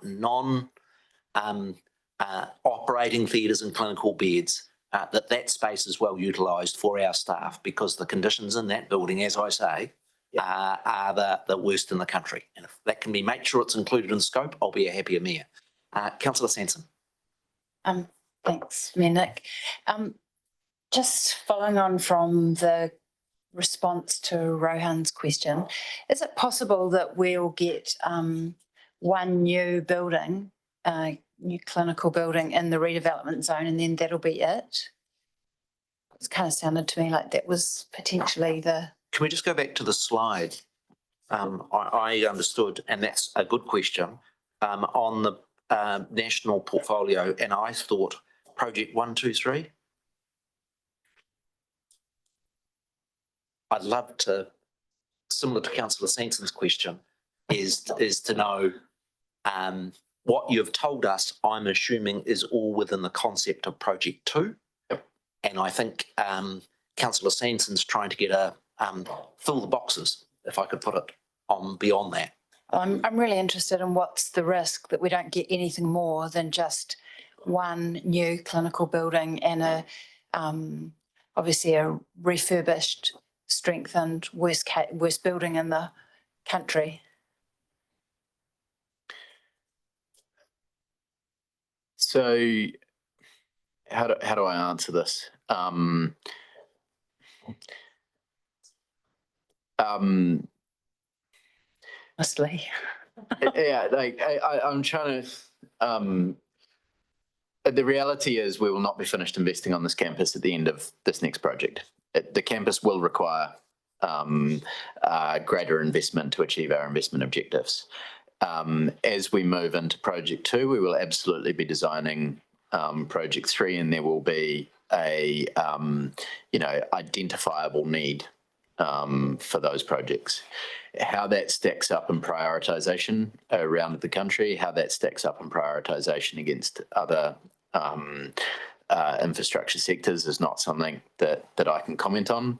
operating theatres and clinical beds, that space is well utilised for our staff because the conditions in that building, as I say, are the worst in the country. And if that can be made sure it's included in scope, I'll be a happier mayor. Councillor Sanson. Thanks, Mayor Nick. Just following on from the response to Rohan's question, is it possible that we'll get one new building, new clinical building in the redevelopment zone and then that'll be it? It kind of sounded to me like that was potentially the... Can we just go back to the slide? I understood, and that's a good question, on the national portfolio, and I thought project 1, 2, 3. I'd love to, similar to Councillor Sanson's question, is to know what you've told us, I'm assuming, is all within the concept of project 2. Yep. And I think Councillor Sanson's trying to get fill the boxes, if I could put it on beyond that. I'm really interested in what's the risk that we don't get anything more than just one new clinical building and obviously a refurbished, strengthened, worst building in the country. So How do I answer this? Honestly. Yeah, like I'm trying to. The reality is, we will not be finished investing on this campus at the end of this next project. The campus will require greater investment to achieve our investment objectives. As we move into project 2, we will absolutely be designing project 3, and there will be a identifiable need for those projects. How that stacks up in prioritisation around the country, how that stacks up in prioritisation against other infrastructure sectors is not something that I can comment on.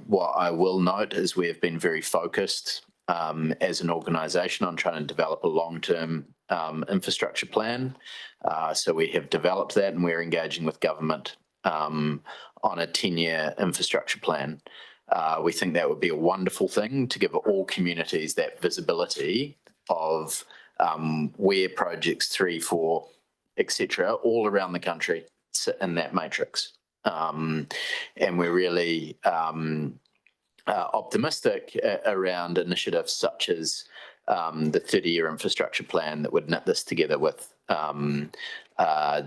What I will note is we have been very focused as an organisation on trying to develop a long-term infrastructure plan. So we have developed that, and we're engaging with government on a 10-year infrastructure plan. We think that would be a wonderful thing to give all communities that visibility of where projects 3, 4, etc., all around the country sit in that matrix. And we're really optimistic around initiatives such as the 30-year infrastructure plan that would knit this together with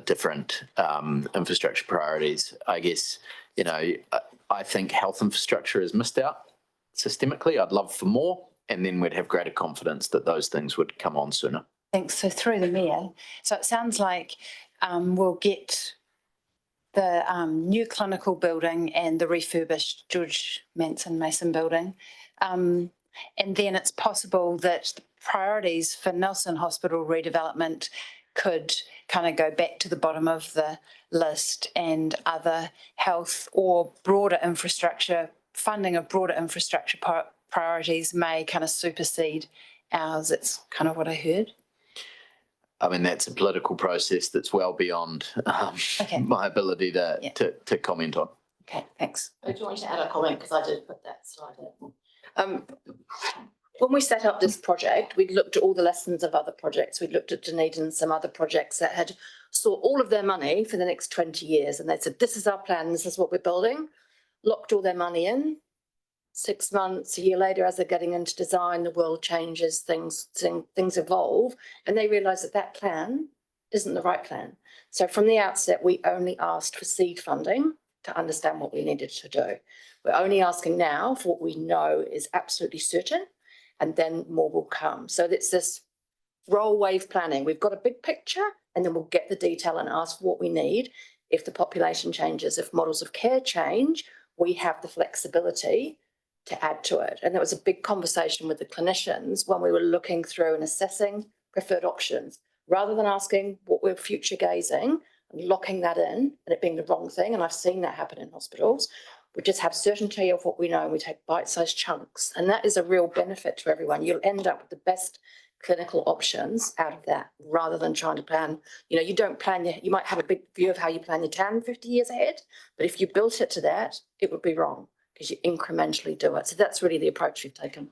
different infrastructure priorities. I guess, I think health infrastructure is missed out systemically. I'd love for more, and then we'd have greater confidence that those things would come on sooner. Thanks. So through the mayor, so it sounds like we'll get the new clinical building and the refurbished George Manson Mason building. And then it's possible that the priorities for Nelson Hospital redevelopment could kind of go back to the bottom of the list, and other health or broader infrastructure, funding of broader infrastructure priorities may kind of supersede ours. It's kind of what I heard. I mean, that's a political process that's well beyond my ability to comment on. Okay, thanks. I do want to add a comment because I did put that slide in. When we set up this project, we looked at all the lessons of other projects. We looked at Dunedin and some other projects that had sought all of their money for the next 20 years. And they said, this is our plan, this is what we're building. Locked all their money in. 6 months, a year later, as they're getting into design, the world changes, things evolve, and they realise that that plan isn't the right plan. So from the outset, we only asked for seed funding to understand what we needed to do. We're only asking now for what we know is absolutely certain, and then more will come. So it's this roll wave planning. We've got a big picture, and then we'll get the detail and ask for what we need. If the population changes, if models of care change, we have the flexibility to add to it. And there was a big conversation with the clinicians when we were looking through and assessing preferred options, rather than asking what we're future gazing and locking that in and it being the wrong thing. And I've seen that happen in hospitals. We just have certainty of what we know, and we take bite-sized chunks. And that is a real benefit to everyone. You'll end up with the best clinical options out of that, rather than trying to plan. You don't plan, you might have a big view of how you plan your TAN 50 years ahead, but if you built it to that, it would be wrong, because you incrementally do it. So that's really the approach we've taken.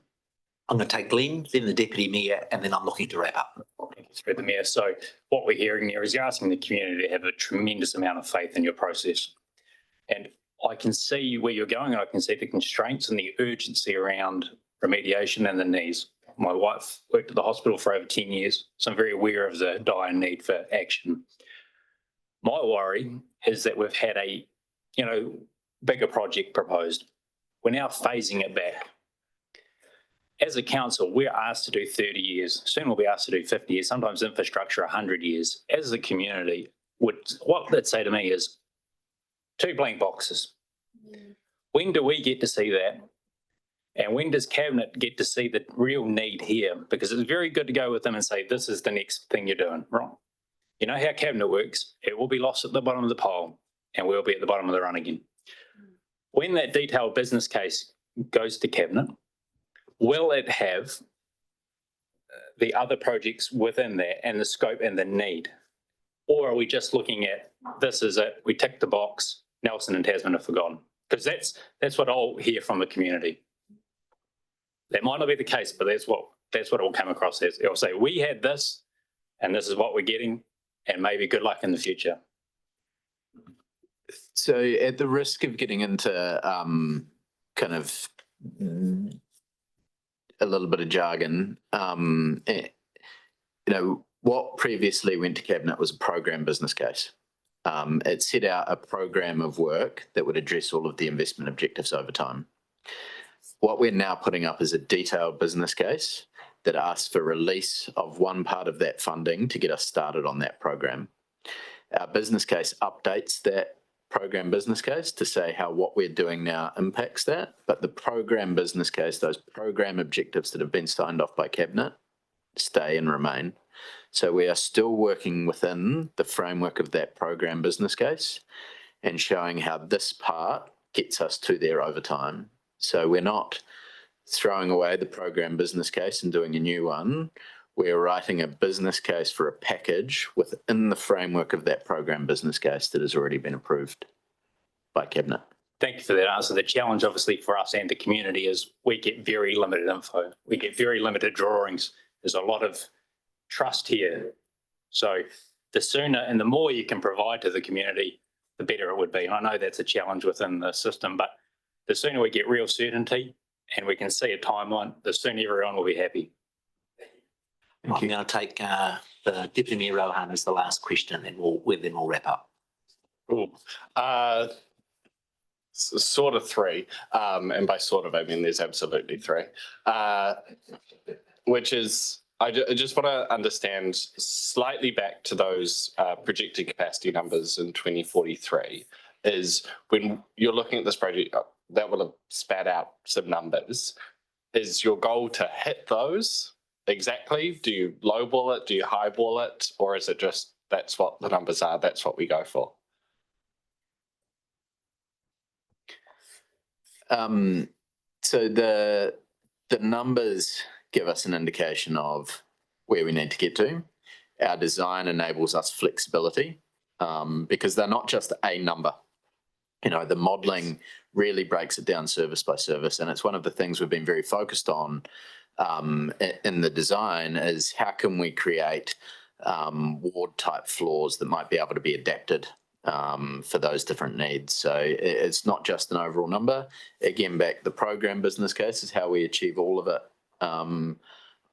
I'm going to take Glenn, then the Deputy Mayor, and then I'm looking to wrap up. Thank you, through the Mayor. So what we're hearing there is you're asking the community to have a tremendous amount of faith in your process. And I can see where you're going, and I can see the constraints and the urgency around remediation and the needs. My wife worked at the hospital for over 10 years, so I'm very aware of the dire need for action. My worry is that we've had a, bigger project proposed. We're now phasing it back. As a council, we're asked to do 30 years. Soon we'll be asked to do 50 years, sometimes infrastructure 100 years. As a community, what they'd say to me is 2 blank boxes. When do we get to see that? And when does Cabinet get to see the real need here? Because it's very good to go with them and say, this is the next thing you're doing. Wrong. You know how Cabinet works. It will be lost at the bottom of the pole, and we'll be at the bottom of the run again. When that detailed business case goes to Cabinet, will it have the other projects within there and the scope and the need? Or are we just looking at, this is it, we tick the box, Nelson and Tasman are forgotten? Because that's what I'll hear from the community. That might not be the case, but that's what it will come across as. It'll say, we had this, and this is what we're getting, and maybe good luck in the future. So at the risk of getting into kind of a little bit of jargon, what previously went to Cabinet was a program business case. It set out a program of work that would address all of the investment objectives over time. What we're now putting up is a detailed business case that asks for release of one part of that funding to get us started on that program. Our business case updates that program business case to say how what we're doing now impacts that, but the program business case, those program objectives that have been signed off by Cabinet, stay and remain. So we are still working within the framework of that program business case and showing how this part gets us to there over time. So we're not throwing away the program business case and doing a new one. We're writing a business case for a package within the framework of that program business case that has already been approved by Cabinet. Thank you for that answer. The challenge obviously for us and the community is we get very limited info. We get very limited drawings. There's a lot of trust here. So the sooner and the more you can provide to the community, the better it would be. And I know that's a challenge within the system, but the sooner we get real certainty and we can see a timeline, the sooner everyone will be happy. I'm going to take the Deputy Mayor Rohan as the last question, and we'll wrap up. Ooh. Sort of three, and by sort of I mean there's absolutely three, which is I just want to understand slightly back to those projected capacity numbers in 2043 is when you're looking at this project that will have spat out some numbers. Is your goal to hit those exactly? Do you lowball it? Do you highball it? Or is it just that's what the numbers are, that's what we go for? So the numbers give us an indication of where we need to get to. Our design enables us flexibility because they're not just a number. The modelling really breaks it down service by service, and it's one of the things we've been very focused on in the design is how can we create ward type floors that might be able to be adapted for those different needs. So it's not just an overall number. Again, back the program business case is how we achieve all of it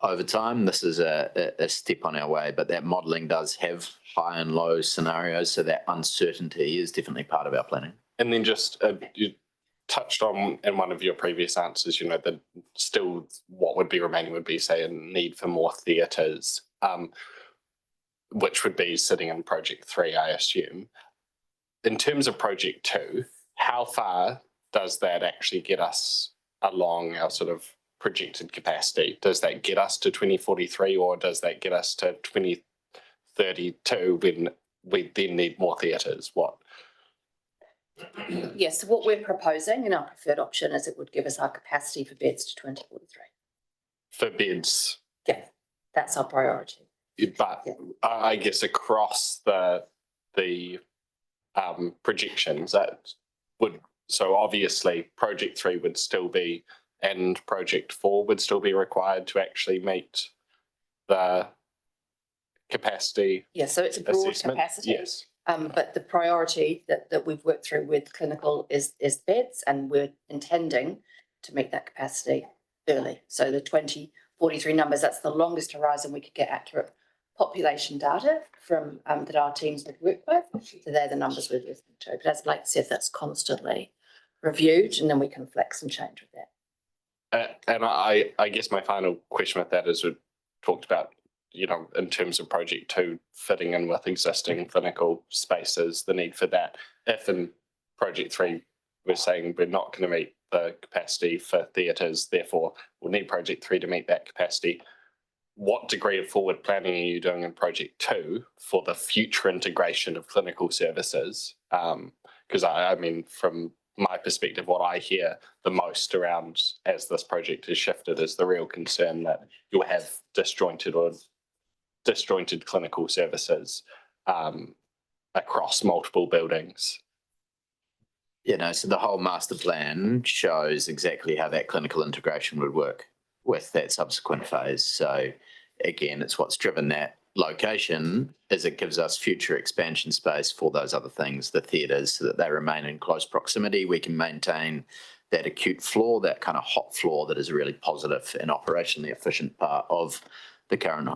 over time. This is a step on our way, but that modelling does have high and low scenarios, so that uncertainty is definitely part of our planning. And then just you touched on in one of your previous answers, that still what would be remaining would be, say, a need for more theatres, which would be sitting in Project 3, I assume. In terms of Project 2, how far does that actually get us along our sort of projected capacity? Does that get us to 2043 or does that get us to 2032 when we then need more theatres? What? Yes, so what we're proposing in our preferred option is it would give us our capacity for beds to 2043. For beds? Yeah, that's our priority. But yeah. I guess across the projections that would, so obviously Project 3 would still be, and Project 4 would still be required to actually meet the capacity. Yeah, so it's a broad assessment. capacity. Yes. But the priority that we've worked through with clinical is beds, and we're intending to meet that capacity early. So the 2043 numbers, that's the longest horizon we could get accurate population data from that our teams would work with. So they're the numbers we're listening to. But as Blake said, that's constantly reviewed, and then we can flex and change with that. And I guess my final question with that is we talked about, in terms of Project 2 fitting in with existing clinical spaces, the need for that. If in Project 3 we're saying we're not going to meet the capacity for theatres, therefore we'll need Project 3 to meet that capacity. What degree of forward planning are you doing in Project 2 for the future integration of clinical services? Because I mean, from my perspective, what I hear the most around as this project has shifted is the real concern that you'll have disjointed clinical services across multiple buildings. So the whole master plan shows exactly how that clinical integration would work with that subsequent phase. So again, it's what's driven that location is it gives us future expansion space for those other things, the theatres, so that they remain in close proximity. We can maintain that acute floor, that kind of hot floor that is a really positive and operationally efficient part of the current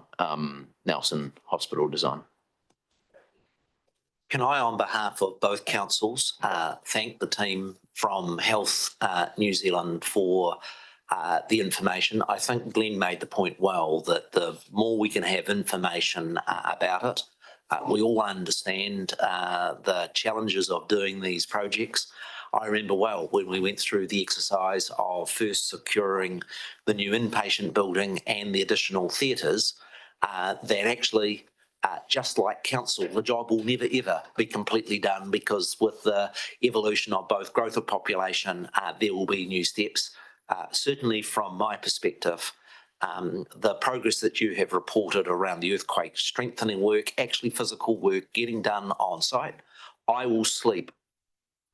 Nelson Hospital design. Can I, on behalf of both councils, thank the team from Health New Zealand for the information. I think Glenn made the point well that the more we can have information about it, we all understand the challenges of doing these projects. I remember well when we went through the exercise of first securing the new inpatient building and the additional theatres, that actually just like council, the job will never ever be completely done, because with the evolution of both growth of population, there will be new steps. Certainly from my perspective, the progress that you have reported around the earthquake strengthening work, actually physical work getting done on site, I will sleep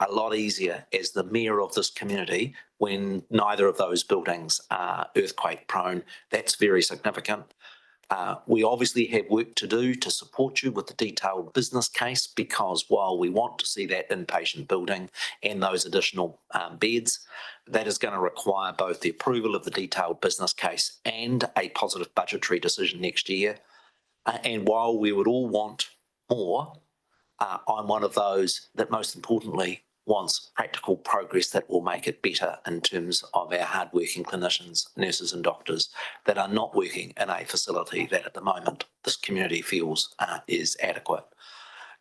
a lot easier as the mayor of this community when neither of those buildings are earthquake prone. That's very significant. We obviously have work to do to support you with the detailed business case, because while we want to see that inpatient building and those additional beds, that is going to require both the approval of the detailed business case and a positive budgetary decision next year. And while we would all want more, I'm one of those that most importantly wants practical progress that will make it better in terms of our hardworking clinicians, nurses and doctors that are not working in a facility that at the moment this community feels is adequate.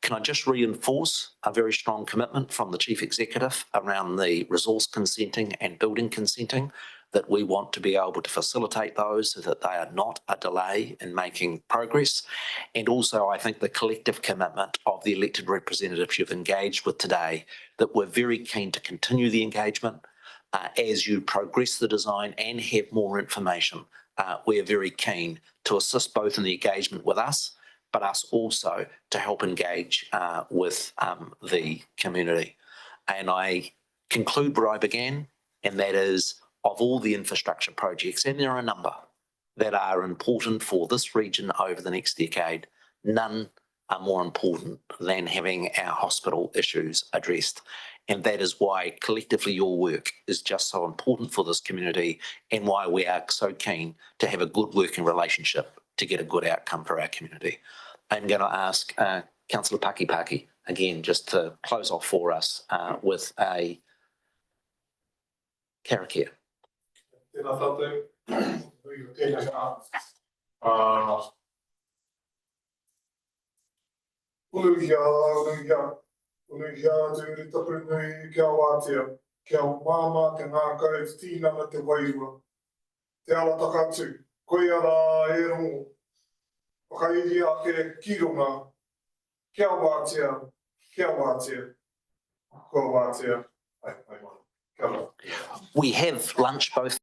Can I just reinforce a very strong commitment from the Chief Executive around the resource consenting and building consenting, that we want to be able to facilitate those so that they are not a delay in making progress. And also, I think the collective commitment of the elected representatives you've engaged with today, that we're very keen to continue the engagement as you progress the design and have more information. We're very keen to assist both in the engagement with us, but us also to help engage with the community. And I conclude where I began, and that is, of all the infrastructure projects, and there are a number that are important for this region over the next decade, none are more important than having our hospital issues addressed. And that is why collectively your work is just so important for this community, and why we are so keen to have a good working relationship to get a good outcome for our community. I'm going to ask Councillor Pakipaki again just to close off for us with a karakia. Tēnā tātou, tēnā Unuhia te uri tapuri nui kia wātea, kia māma te ngā kai te tīnanga te wairua. Te ala takatu, koe ara e rongo, whakairi ake kirunga, kia wātea, kua wātea, ai, kia wā. We have lunch both